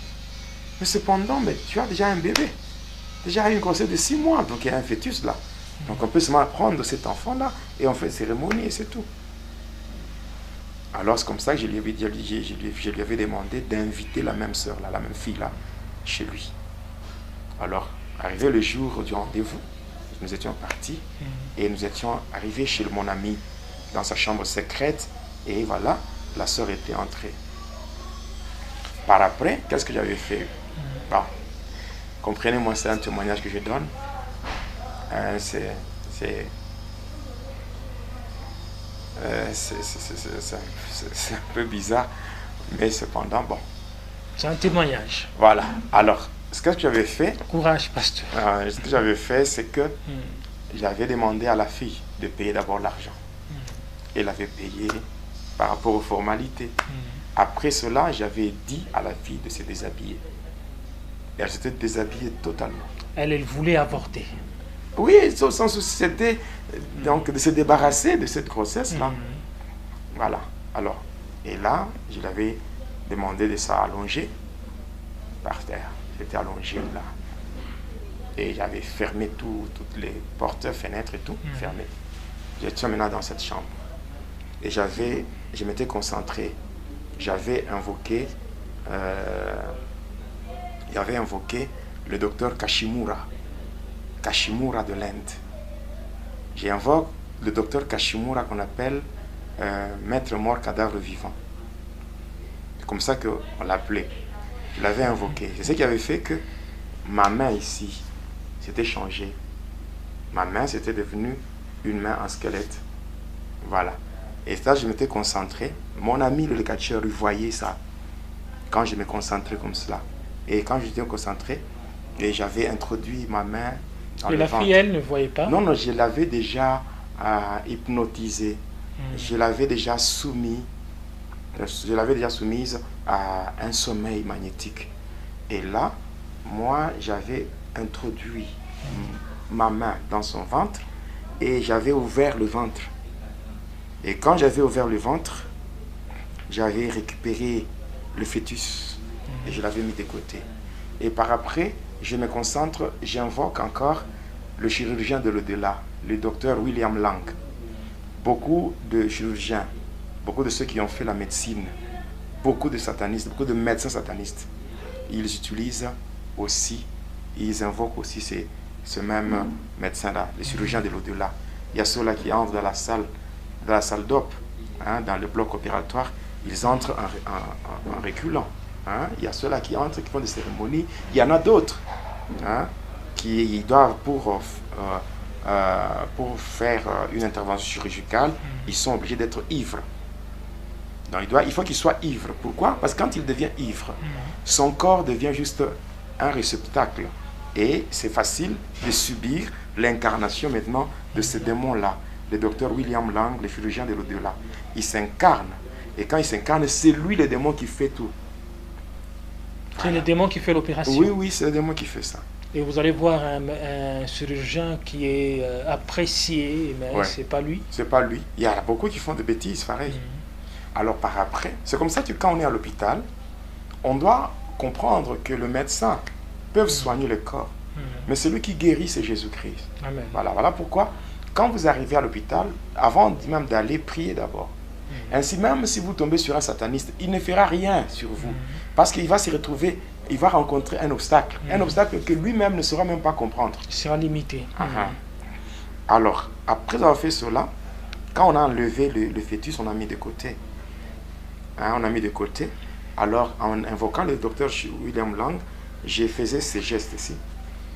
Mais cependant, mais tu as déjà un bébé. Déjà une grossesse de 6 mois, donc il y a un fœtus là. Donc on peut seulement prendre cet enfant-là et on fait une cérémonie et c'est tout. Alors c'est comme ça que je lui avais demandé d'inviter la même sœur là, la même fille là, chez lui. Alors, arrivé le jour du rendez-vous, nous étions partis et nous étions arrivés chez mon ami dans sa chambre secrète et voilà, la sœur était entrée. Par après, qu'est-ce que j'avais fait? Bon, comprenez-moi, c'est un témoignage que je donne. C'est un peu bizarre, mais cependant, bon. C'est un témoignage. Voilà. Alors, ce que j'avais fait... Courage, pasteur. Ce que j'avais fait, c'est que j'avais demandé à la fille de payer d'abord l'argent. Elle avait payé par rapport aux formalités. Après cela, j'avais dit à la fille de se déshabiller. Et elle s'était déshabillée totalement. Elle voulait avorter. Oui, sans souci, c'était donc de se débarrasser de cette grossesse-là. Voilà. Alors, et là, je l'avais demandé de s'allonger par terre. J'étais allongé là. Et j'avais fermé toutes les portes, fenêtres et tout, fermé. J'étais maintenant dans cette chambre. Et je m'étais concentré. J'avais invoqué le docteur Kashimura de l'Inde. J'invoque le docteur Kashimura qu'on appelle maître mort cadavre vivant. C'est comme ça qu'on l'appelait. Je l'avais invoqué. C'est ce qui avait fait que ma main ici s'était changée. Ma main s'était devenue une main en squelette. Voilà. Et ça, je m'étais concentré. Mon ami le catcheur, il voyait ça quand je me concentrais comme cela. Et quand j'étais concentré, et j'avais introduit ma main dans le ventre. Et la fille, elle ne voyait pas? Non, non, je l'avais déjà hypnotisée. Je l'avais déjà soumise à un sommeil magnétique. Et là, moi, j'avais introduit ma main dans son ventre et j'avais ouvert le ventre. Et quand j'avais ouvert le ventre, j'avais récupéré le fœtus et je l'avais mis de côté. Et par après, je me concentre, j'invoque encore le chirurgien de l'au-delà, le docteur William Lang. Beaucoup de chirurgiens, beaucoup de ceux qui ont fait la médecine, beaucoup de satanistes, beaucoup de médecins satanistes, ils utilisent aussi, ils invoquent aussi ce même médecin-là, le chirurgien de l'au-delà. Il y a ceux-là qui entrent dans la salle d'op, dans le bloc opératoire, ils entrent en reculant. Il y a ceux-là qui entrent, qui font des cérémonies. Il y en a d'autres qui doivent, pour faire une intervention chirurgicale, ils sont obligés d'être ivres. Donc il faut qu'il soit ivre. Pourquoi? Parce que quand il devient ivre, son corps devient juste un réceptacle. Et c'est facile de subir l'incarnation maintenant de ce démon-là. Le docteur William Lang, le chirurgien de l'au-delà. Il s'incarne. Et quand il s'incarne, c'est lui le démon qui fait tout. C'est le démon qui fait l'opération. Oui, oui, c'est le démon qui fait ça. Et vous allez voir un chirurgien qui est apprécié, mais Ouais. c'est pas lui. C'est pas lui. Il y a beaucoup qui font des bêtises, pareil. Alors par après, c'est comme ça que quand on est à l'hôpital, on doit comprendre que le médecin peut soigner le corps. Mais celui qui guérit, c'est Jésus-Christ. Amen. Voilà pourquoi, quand vous arrivez à l'hôpital, avant même d'aller, prier d'abord. Ainsi, même si vous tombez sur un sataniste, il ne fera rien sur vous. Parce qu'il va se retrouver, il va rencontrer un obstacle. Un obstacle que lui-même ne saura même pas comprendre. Il sera limité. Alors, après avoir fait cela, quand on a enlevé le fœtus, on a mis de côté. On a mis de côté. Alors, en invoquant le docteur William Lang, je faisais ces gestes ici,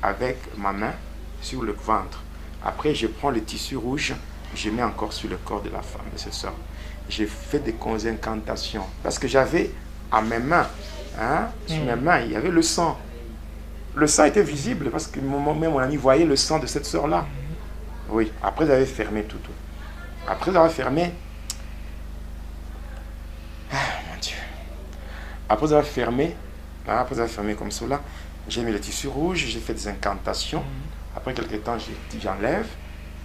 avec ma main sur le ventre. Après, je prends le tissu rouge, je mets encore sur le corps de la femme, de ce soeur. J'ai fait des incantations. Parce que j'avais à mes mains, sur mes mains, il y avait le sang. Le sang était visible parce que même mon ami voyait le sang de cette soeur-là. Oui, après j'avais fermé tout. Après avoir fermé, mon Dieu. Après avoir fermé comme cela, j'ai mis le tissu rouge, j'ai fait des incantations. Après quelques temps, j'ai dit j'enlève.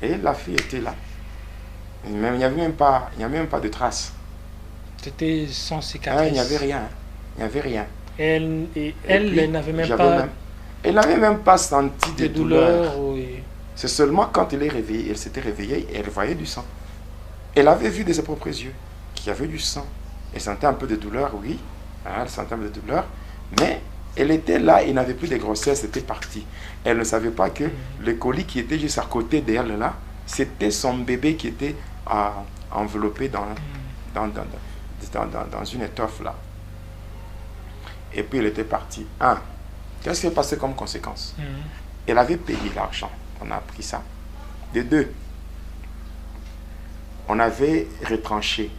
Et la fille était là. Il n'y avait même pas de traces. C'était sans cicatrice. Il n'y avait rien. Il n'y avait rien. Elle n'avait même pas... Elle n'avait même pas senti de douleur. Oui. C'est seulement quand elle est réveillée, elle s'était réveillée et elle voyait du sang. Elle avait vu de ses propres yeux qu'il y avait du sang. Elle sentait un peu de douleur, oui. Elle sentait un peu de douleur. Mais elle était là et n'avait plus de grossesse, c'était parti. Elle ne savait pas que le colis qui était juste à côté d'elle là, c'était son bébé qui était enveloppé dans une étoffe là. Et puis elle était partie. Qu'est-ce qui est passé comme conséquence? Elle avait payé l'argent. On a pris ça. De deux, on avait retranché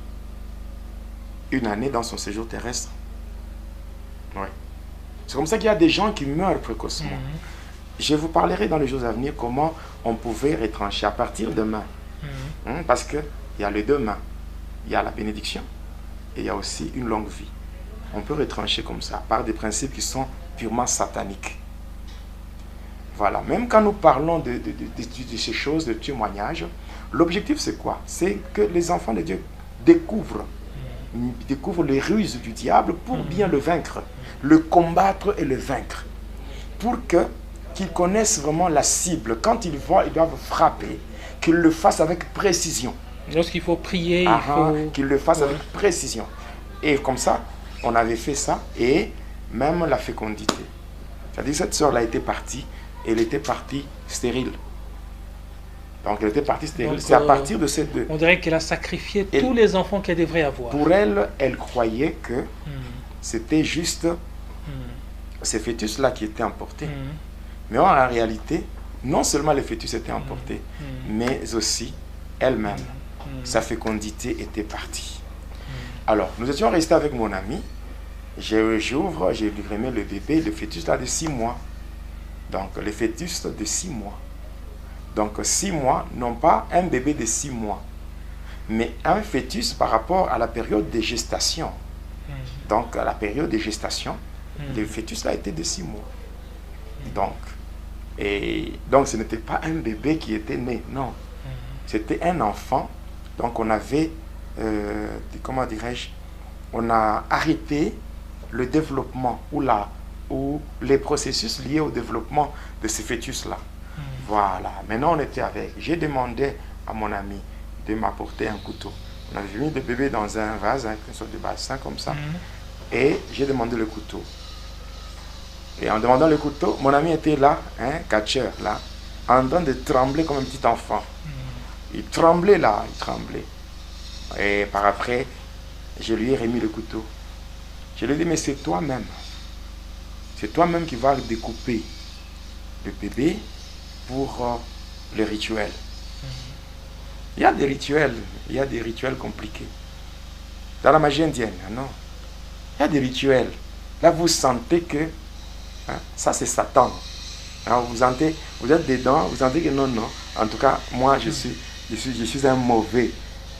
une année dans son séjour terrestre. Ouais. C'est comme ça qu'il y a des gens qui meurent précocement. Je vous parlerai dans les jours à venir comment on pouvait retrancher à partir de demain. Parce qu'il y a les deux mains. Il y a la bénédiction et il y a aussi une longue vie. On peut retrancher comme ça par des principes qui sont purement sataniques. Voilà. Même quand nous parlons de ces choses, de témoignages, l'objectif c'est quoi? C'est que les enfants de Dieu découvrent les ruses du diable pour bien le vaincre, le combattre et le vaincre. Pour qu'ils connaissent vraiment la cible. Quand ils doivent frapper, qu'ils le fassent avec précision. Lorsqu'il faut prier, il faut... Qu'ils le fassent avec précision. Et comme ça, on avait fait ça, et même la fécondité. C'est-à-dire cette soeur-là était partie, elle était partie stérile. Donc elle était partie stérile. C'est à partir de ces deux. On dirait qu'elle a sacrifié tous les enfants qu'elle devrait avoir. Pour elle, elle croyait que c'était juste ces fœtus-là qui étaient emportés. Mais en réalité, non seulement les fœtus étaient emportés, mais aussi elle-même. Sa fécondité était partie. Alors, nous étions restés avec mon ami. J'ouvre, j'ai remis le bébé, le fœtus là de 6 mois. Donc, le fœtus de 6 mois. Donc, 6 mois, non pas un bébé de 6 mois, mais un fœtus par rapport à la période de gestation. Donc, à la période de gestation, le fœtus là était de 6 mois. Donc, ce n'était pas un bébé qui était né, non. C'était un enfant. Donc, on avait, comment dirais-je, on a arrêté le développement ou les processus liés au développement de ce fœtus-là. Voilà. Maintenant, on était avec. J'ai demandé à mon ami de m'apporter un couteau. On avait mis le bébé dans un vase, une sorte de bassin comme ça. Et j'ai demandé le couteau. Et en demandant le couteau, mon ami était là, catcheur, là, en train de trembler comme un petit enfant. Il tremblait là, il tremblait. Et par après, je lui ai remis le couteau. Je lui ai dit, mais c'est toi-même. C'est toi-même qui vas découper le bébé pour le rituel. Il y a des rituels compliqués. Dans la magie indienne, non. Il y a des rituels. Là, vous sentez que ça, c'est Satan. Alors vous sentez, vous êtes dedans, vous sentez que non, non. En tout cas, moi, je suis un mauvais.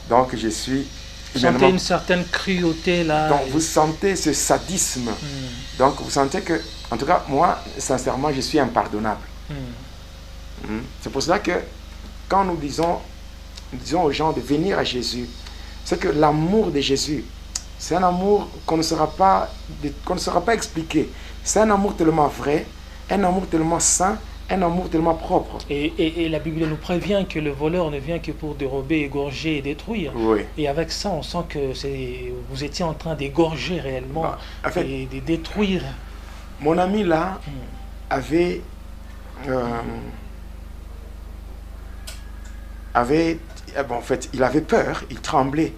Donc je suis... Vous sentez une certaine cruauté là. Donc vous sentez ce sadisme. Donc vous sentez que, en tout cas, moi, sincèrement, je suis impardonnable. C'est pour cela que quand nous disons aux gens de venir à Jésus, c'est que l'amour de Jésus, c'est un amour qu'on ne saura pas expliquer. C'est un amour tellement vrai, un amour tellement saint, un amour tellement propre. Et la Bible nous prévient que le voleur ne vient que pour dérober, égorger et détruire. Oui. Et avec ça, on sent que vous étiez en train d'égorger réellement et de détruire. Mon ami là avait en fait, il avait peur, il tremblait.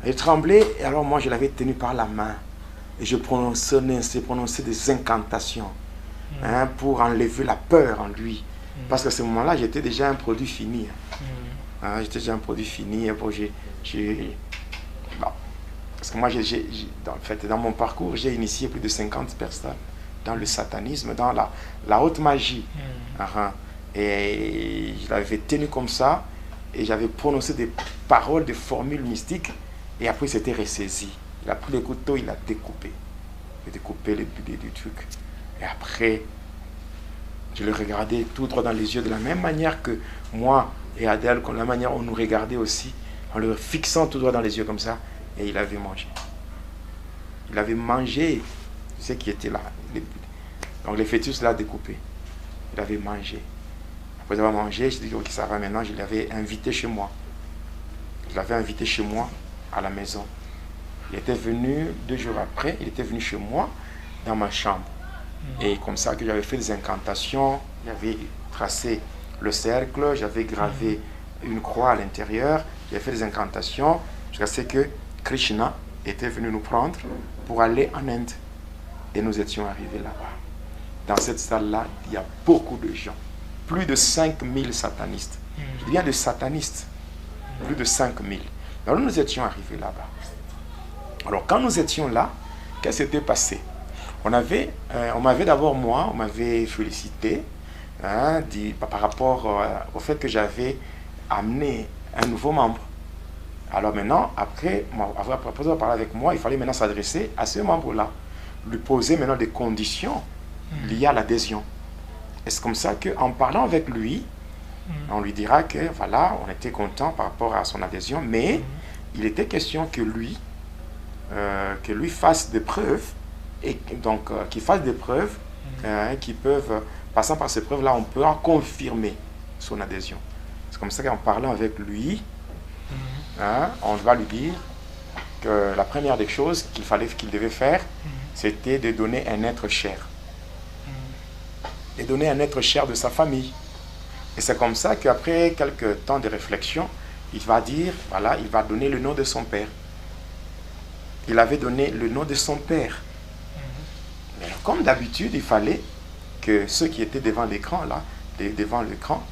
Il tremblait, et alors moi je l'avais tenu par la main. Et je prononçais des incantations pour enlever la peur en lui. Parce qu'à ce moment-là, j'étais déjà un produit fini. J'étais déjà un produit fini. Parce que moi, en fait, dans mon parcours, j'ai initié plus de 50 personnes dans le satanisme, dans la haute magie. Et je l'avais tenu comme ça, et j'avais prononcé des paroles, des formules mystiques, et après, c'était ressaisi. Il a pris le couteau, il a découpé. Il a découpé les du truc. Et après, je le regardais tout droit dans les yeux, de la même manière que moi et Adèle, de la manière où on nous regardait aussi, en le fixant tout droit dans les yeux comme ça, et il avait mangé. Il avait mangé ce qui était là. Donc les fœtus là découpés. Il avait mangé. Après avoir mangé, je dis ok, ça va maintenant, je l'avais invité chez moi. Je l'avais invité chez moi, à la maison. Il était venu 2 jours après, il était venu chez moi, dans ma chambre. Et comme ça que j'avais fait des incantations, j'avais tracé le cercle, j'avais gravé une croix à l'intérieur, j'avais fait des incantations, jusqu'à ce que Krishna était venu nous prendre pour aller en Inde. Et nous étions arrivés là-bas. Dans cette salle-là, il y a beaucoup de gens. Plus de 5000 satanistes. Je dis bien de satanistes. Plus de 5000. Alors nous étions arrivés là-bas. Alors quand nous étions là, qu'est-ce qui s'était passé? On m'avait d'abord, on m'avait félicité par rapport au fait que j'avais amené un nouveau membre. Alors maintenant, après avoir parlé avec moi, il fallait maintenant s'adresser à ce membre-là, lui poser maintenant des conditions liées à l'adhésion. Et c'est comme ça qu'en parlant avec lui, on lui dira que voilà, on était content par rapport à son adhésion, mais il était question que lui fasse des preuves, et donc qu'il fasse des preuves qui peuvent, passant par ces preuves-là, on peut en confirmer son adhésion. C'est comme ça qu'en parlant avec lui, on va lui dire que la première des choses qu'il devait faire, c'était de donner un être cher. Et donner un être cher de sa famille. Et c'est comme ça qu'après quelques temps de réflexion, il va dire, voilà, il va donner le nom de son père. Il avait donné le nom de son père. Mais comme d'habitude, il fallait que ceux qui étaient devant l'écran, là, devant l'écran,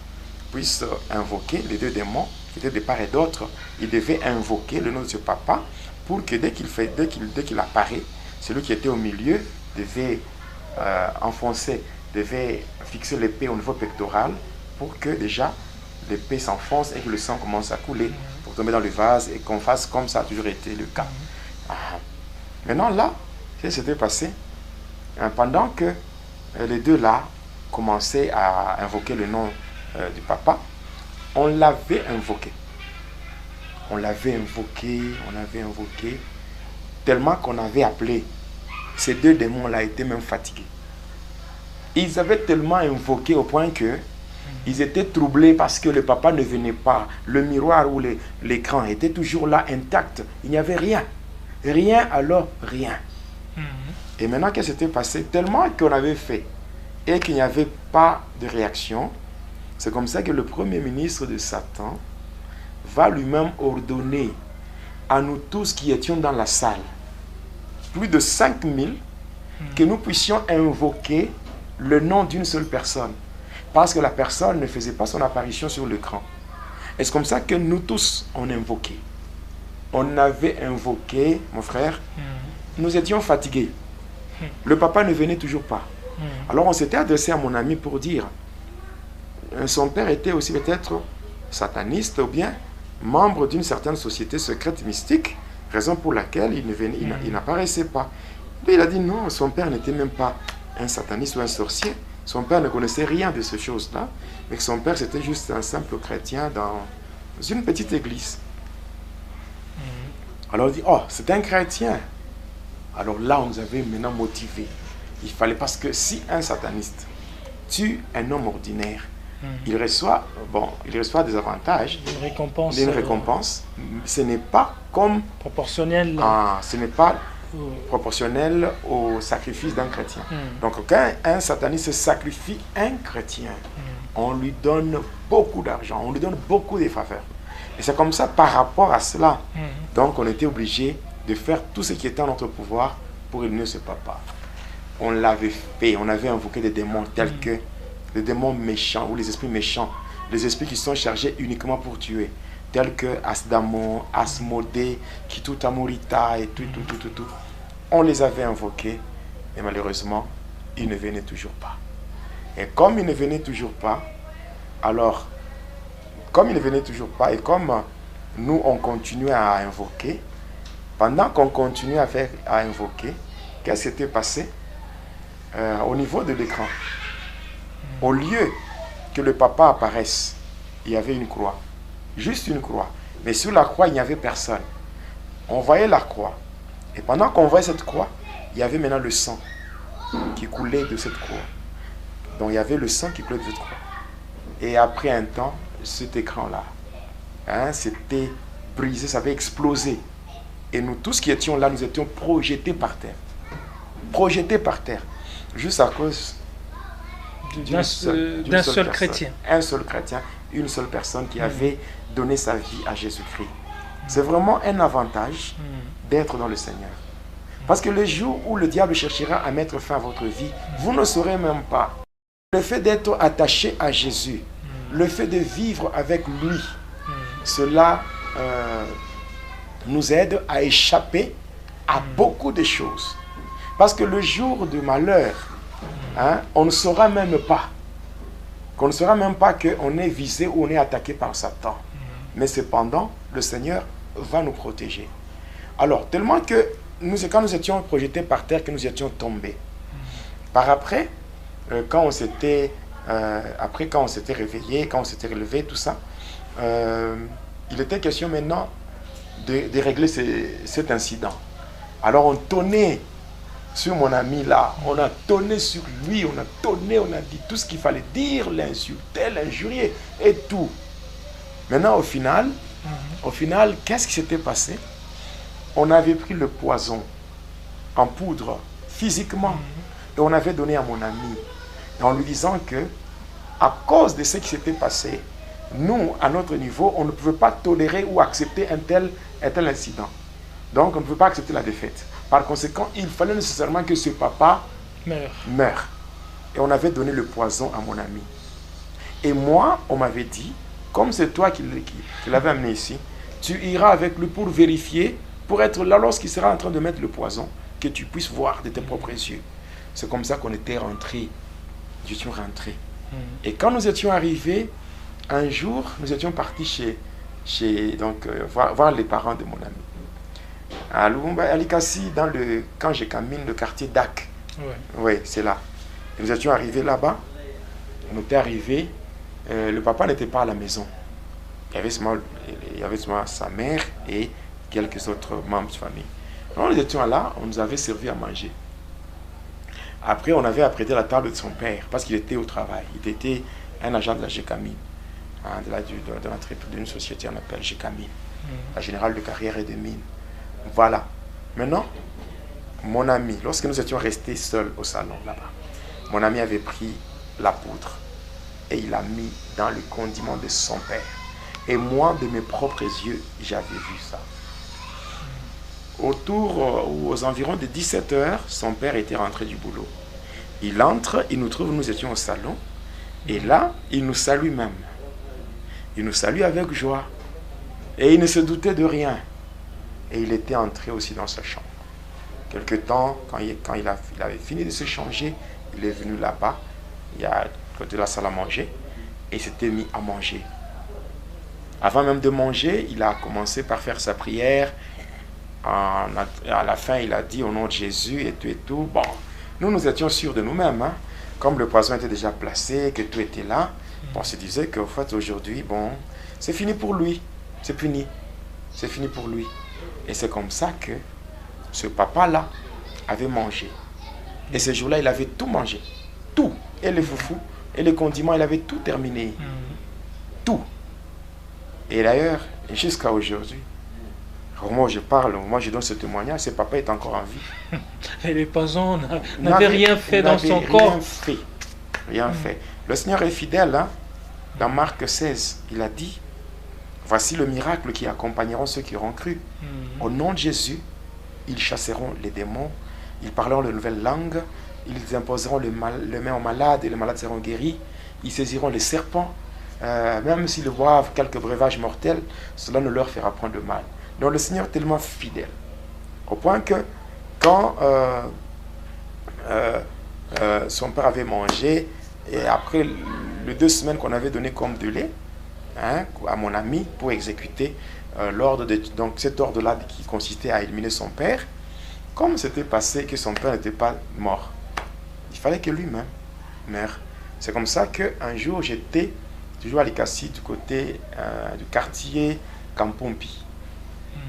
puissent invoquer les 2 démons qui étaient de part et d'autre. Il devait invoquer le nom de ce papa pour que dès qu'il apparaît, celui qui était au milieu devait devait fixer l'épée au niveau pectoral pour que déjà l'épée s'enfonce et que le sang commence à couler pour tomber dans le vase et qu'on fasse comme ça a toujours été le cas. Maintenant là, ce qui s'était passé, pendant que les 2 là commençaient à invoquer le nom du papa, on l'avait invoqué. On l'avait invoqué, tellement qu'on avait appelé. Ces 2 démons là étaient même fatigués. Ils avaient tellement invoqué au point que ils étaient troublés parce que le papa ne venait pas. Le miroir ou l'écran était toujours là intact. Il n'y avait rien. Rien, alors rien. Et maintenant, qu'est-ce qui s'était passé? Tellement qu'on avait fait et qu'il n'y avait pas de réaction, c'est comme ça que le premier ministre de Satan va lui-même ordonner à nous tous qui étions dans la salle, plus de 5000, que nous puissions invoquer le nom d'une seule personne. Parce que la personne ne faisait pas son apparition sur l'écran. Et c'est comme ça que nous tous, on invoquait. On avait invoqué, mon frère, nous étions fatigués. Le papa ne venait toujours pas. Alors on s'était adressé à mon ami pour dire, son père était aussi peut-être sataniste ou bien membre d'une certaine société secrète mystique, raison pour laquelle il n'apparaissait pas. Mais il a dit non, son père n'était même pas un sataniste ou un sorcier. Son père ne connaissait rien de ces choses-là, mais que son père c'était juste un simple chrétien dans une petite église. Alors il dit, oh, c'est un chrétien. Alors là, on nous avait maintenant motivés. Il fallait, parce que si un sataniste tue un homme ordinaire, il reçoit des avantages, une récompense. Ce n'est pas comme proportionnel. Ce n'est pas proportionnel au sacrifice d'un chrétien. Donc quand un sataniste sacrifie un chrétien, on lui donne beaucoup d'argent, on lui donne beaucoup de faveurs. Et c'est comme ça, par rapport à cela, donc on était obligé de faire tout ce qui était en notre pouvoir pour éliminer ce papa. On l'avait fait, on avait invoqué des démons tels que les démons méchants ou les esprits méchants, les esprits qui sont chargés uniquement pour tuer, tels que Asdamon, Asmodée, Kitutamurita et tout. On les avait invoqués, mais malheureusement, ils ne venaient toujours pas. Et comme ils ne venaient toujours pas, alors, comme ils ne venaient toujours pas, et comme nous, on continuait à invoquer, pendant qu'on continuait à invoquer, qu'est-ce qui s'était passé au niveau de l'écran? Au lieu que le papa apparaisse, il y avait une croix. Juste une croix. Mais sur la croix, il n'y avait personne. On voyait la croix. Et pendant qu'on voyait cette croix, il y avait maintenant le sang qui coulait de cette croix. Donc il y avait le sang qui coulait de cette croix. Et après un temps, cet écran-là, c'était brisé, ça avait explosé. Et nous tous qui étions là, nous étions projetés par terre. Projetés par terre. Juste à cause d'un seul chrétien. Un seul chrétien, une seule personne qui avait donné sa vie à Jésus-Christ. C'est vraiment un avantage d'être dans le Seigneur. Parce que le jour où le diable cherchera à mettre fin à votre vie, vous ne saurez même pas. Le fait d'être attaché à Jésus, le fait de vivre avec lui, cela nous aide à échapper à beaucoup de choses. Parce que le jour de malheur, on ne saura même pas qu'on ne saura même pas qu'on est visé ou on est attaqué par Satan. Mais cependant, le Seigneur va nous protéger. Alors, tellement que quand nous étions projetés par terre, que nous étions tombés. Par après, quand on s'était réveillé, quand on s'était relevé, tout ça, il était question maintenant de régler cet incident. Alors on tonnait sur mon ami là, on a tonné sur lui, on a dit tout ce qu'il fallait dire, l'insulter, l'injurier et tout. Maintenant au final, qu'est-ce qui s'était passé? On avait pris le poison en poudre, physiquement, et on avait donné à mon ami, en lui disant que, à cause de ce qui s'était passé, nous, à notre niveau, on ne pouvait pas tolérer ou accepter un tel incident. Donc, on ne pouvait pas accepter la défaite. Par conséquent, il fallait nécessairement que ce papa meure. Et on avait donné le poison à mon ami. Et moi, on m'avait dit, comme c'est toi qui l'avais amené ici, tu iras avec lui pour vérifier, pour être là lorsqu'il sera en train de mettre le poison, que tu puisses voir de tes propres yeux. C'est comme ça qu'on était rentrés. Nous étions rentrés. Et quand nous étions arrivés, un jour, nous étions partis voir les parents de mon ami. À Lubumba, à Likasi, quand je camine, le quartier Dak. Oui, c'est là. Et nous étions arrivés là-bas. On était arrivés. Le papa n'était pas à la maison. Il y avait seulement sa mère et quelques autres membres de famille. Alors, nous étions là, on nous avait servi à manger. Après, on avait apprêté la table de son père parce qu'il était au travail. Il était un agent de la Gécamine, d'une société qu'on appelle Gécamine, la générale de carrière et de mine. Voilà. Maintenant, mon ami, lorsque nous étions restés seuls au salon là-bas, mon ami avait pris la poudre et il l'a mis dans le condiment de son père. Et moi, de mes propres yeux, j'avais vu ça. Aux environs de 17 heures, son père était rentré du boulot. Il entre, il nous trouve, nous étions au salon. Et là, il nous salue même. Il nous salue avec joie. Et il ne se doutait de rien. Et il était entré aussi dans sa chambre. Quelque temps, quand il avait fini de se changer, il est venu là-bas, il y a côté de la salle à manger, et il s'était mis à manger. Avant même de manger, il a commencé par faire sa prière. À la fin, il a dit au nom de Jésus et tout et tout. Bon, nous étions sûrs de nous-mêmes, hein. Comme le poison était déjà placé, que tout était là, on se disait qu'en fait aujourd'hui, bon, c'est fini pour lui, c'est fini pour lui. Et c'est comme ça que ce papa-là avait mangé. Et ce jour-là, il avait tout mangé, tout, et les foufous, et les condiments, il avait tout terminé, tout. Et d'ailleurs, jusqu'à aujourd'hui, au moment où je parle, au moment où je donne ce témoignage, ce papa est encore en vie. Et le poison n'avait rien fait dans son corps. Rien fait. Le Seigneur est fidèle, hein? Dans Marc 16, il a dit, voici le miracle qui accompagneront ceux qui auront cru. Au nom de Jésus, ils chasseront les démons, ils parleront de nouvelles langues, ils imposeront les mains aux malades et les malades seront guéris, ils saisiront les serpents, même s'ils boivent quelques breuvages mortels, cela ne leur fera point de mal. Donc le Seigneur est tellement fidèle, au point que quand son père avait mangé, et après les 2 semaines qu'on avait donné comme de lait, hein, à mon ami pour exécuter l'ordre, donc cet ordre-là qui consistait à éliminer son père, comme c'était passé que son père n'était pas mort, il fallait que lui-même meure. C'est comme ça qu'un jour j'étais toujours à Likasi du côté du quartier Kampompi.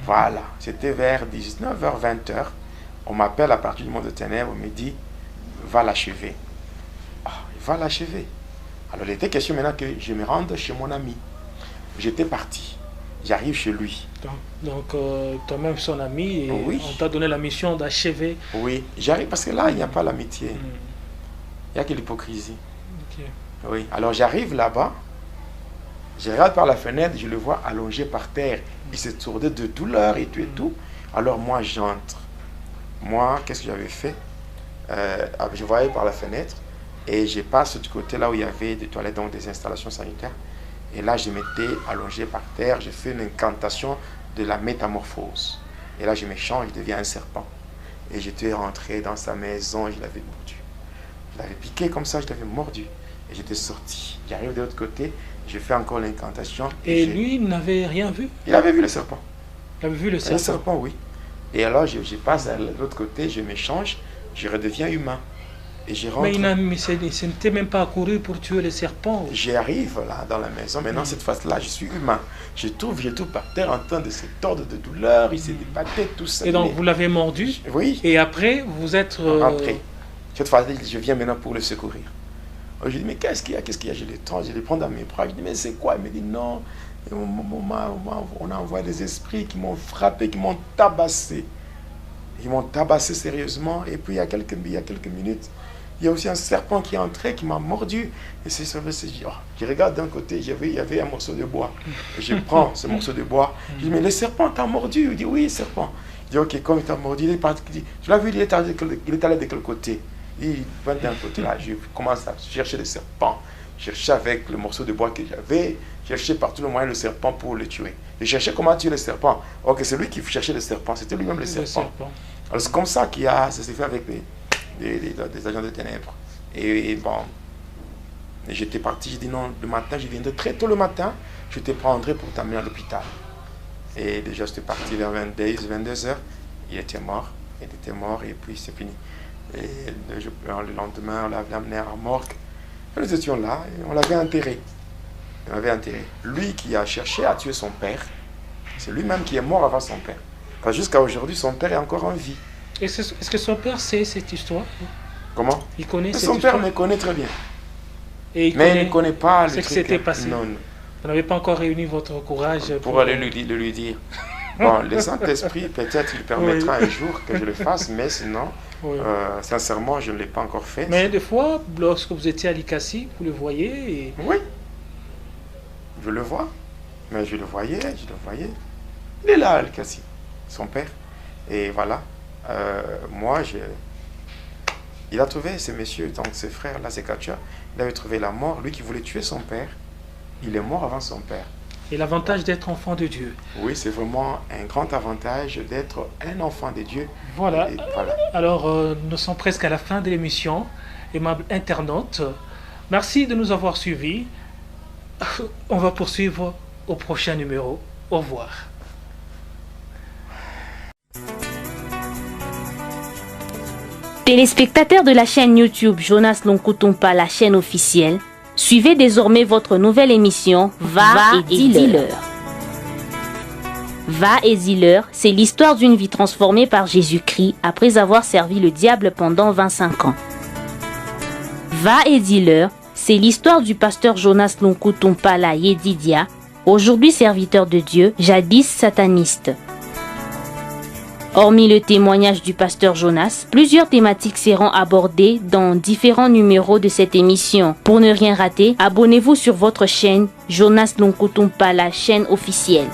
Voilà, c'était vers 19h, 20h. On m'appelle à partir du monde de ténèbres, on me dit, va l'achever. Ah, il va l'achever. Alors il était question maintenant que je me rende chez mon ami. J'étais parti, j'arrive chez lui. Donc toi-même son ami, et oui. On t'a donné la mission d'achever. Oui, j'arrive parce que là, il n'y a pas l'amitié. Il n'y a que l'hypocrisie. Okay. Oui, alors j'arrive là-bas, je regarde par la fenêtre, je le vois allongé par terre. Il s'est tourné de douleur et tout et tout. Alors moi, j'entre. Moi, qu'est-ce que j'avais fait? Je voyais par la fenêtre et je passe du côté là où il y avait des toilettes, donc des installations sanitaires. Et là, je m'étais allongé par terre. J'ai fait une incantation de la métamorphose. Et là, je me change, je deviens un serpent. Et j'étais rentré dans sa maison et je l'avais mordu. Je l'avais piqué comme ça, je l'avais mordu. Et j'étais sorti. J'arrive de l'autre côté. Je fais encore l'incantation. Et lui, il n'avait rien vu? Il avait vu le serpent. Il avait vu le serpent? Le serpent, oui. Et alors, je passe à l'autre côté, je m'échange, je redeviens humain. Et je rentre. Mais ce n'était même pas accouru pour tuer le serpent. J'arrive là, dans la maison. Maintenant, cette fois-là, je suis humain. Je trouve par terre en train de se tordre de douleur. Il s'est débatté, tout ça. Et donc, vous l'avez mordu? Oui. Et après, vous êtes... Après. Cette fois-là, je viens maintenant pour le secourir. Je lui dis, mais qu'est-ce qu'il y a? Qu'est-ce qu'il y a? Je le prends dans mes bras. Je lui dis, mais c'est quoi? Il me dit, non. On a envoyé des esprits qui m'ont frappé, qui m'ont tabassé. Ils m'ont tabassé sérieusement. Et puis, il y a quelques minutes, il y a aussi un serpent qui est entré, qui m'a mordu. Et je regarde d'un côté, il y avait un morceau de bois. Et je prends ce morceau de bois. Je dis, mais le serpent t'a mordu? Il dit, oui, serpent. Je dis, ok, comme il t'a mordu, il est parti. Tu l'as vu, il est allé de quel côté? Il va d'un côté là. Je commence à chercher le serpent. Je cherchais avec le morceau de bois que j'avais. Je cherchais par tous les moyens le serpent pour le tuer. Je cherchais comment tuer le serpent. Ok, c'est lui qui cherchait le serpent. C'était lui-même le serpent. Alors c'est comme ça ça s'est fait avec des agents de ténèbres. Et bon, j'étais parti. J'ai dit non, le matin, je viendrai très tôt le matin. Je te prendrai pour t'amener à l'hôpital. Et déjà, j'étais parti vers 22h. Il était mort. Il était mort et puis c'est fini. Et le lendemain, on l'avait amené à la morgue. Et nous étions là et on l'avait enterré. On l'avait enterré. Lui qui a cherché à tuer son père, c'est lui-même qui est mort avant son père. Parce que jusqu'à aujourd'hui, son père est encore en vie. Est-ce que son père sait cette histoire? Comment? Il connaît cette histoire? Son père me connaît très bien. Mais il ne connaît pas le truc. Ce qui s'était passé. Non. Vous n'avez pas encore réuni votre courage pour aller lui dire. Bon, le Saint-Esprit, peut-être il permettra un jour que je le fasse, mais sinon, sincèrement, je ne l'ai pas encore fait. Mais des fois, lorsque vous étiez à Likasi, vous le voyez Oui, je le vois. Mais je le voyais. Il est là, à Likasi, son père. Et voilà, il a trouvé ces messieurs, donc ses frères, là, ces catcheurs, il avait trouvé la mort. Lui qui voulait tuer son père, il est mort avant son père. Et l'avantage d'être enfant de Dieu. Oui, c'est vraiment un grand avantage d'être un enfant de Dieu. Voilà. Et voilà. Alors, nous sommes presque à la fin de l'émission. Aimables internautes, merci de nous avoir suivis. On va poursuivre au prochain numéro. Au revoir. Téléspectateurs de la chaîne YouTube Jonas Lonkutumpa, la chaîne officielle, suivez désormais votre nouvelle émission Va et dis-leur. Va et dis-leur, c'est l'histoire d'une vie transformée par Jésus-Christ après avoir servi le diable pendant 25 ans. Va et dis-leur, c'est l'histoire du pasteur Jonas Lonkutumpa la Yedidia, aujourd'hui serviteur de Dieu, jadis sataniste. Hormis le témoignage du pasteur Jonas, plusieurs thématiques seront abordées dans différents numéros de cette émission. Pour ne rien rater, abonnez-vous sur votre chaîne Jonas Lonkutumpa, la chaîne officielle.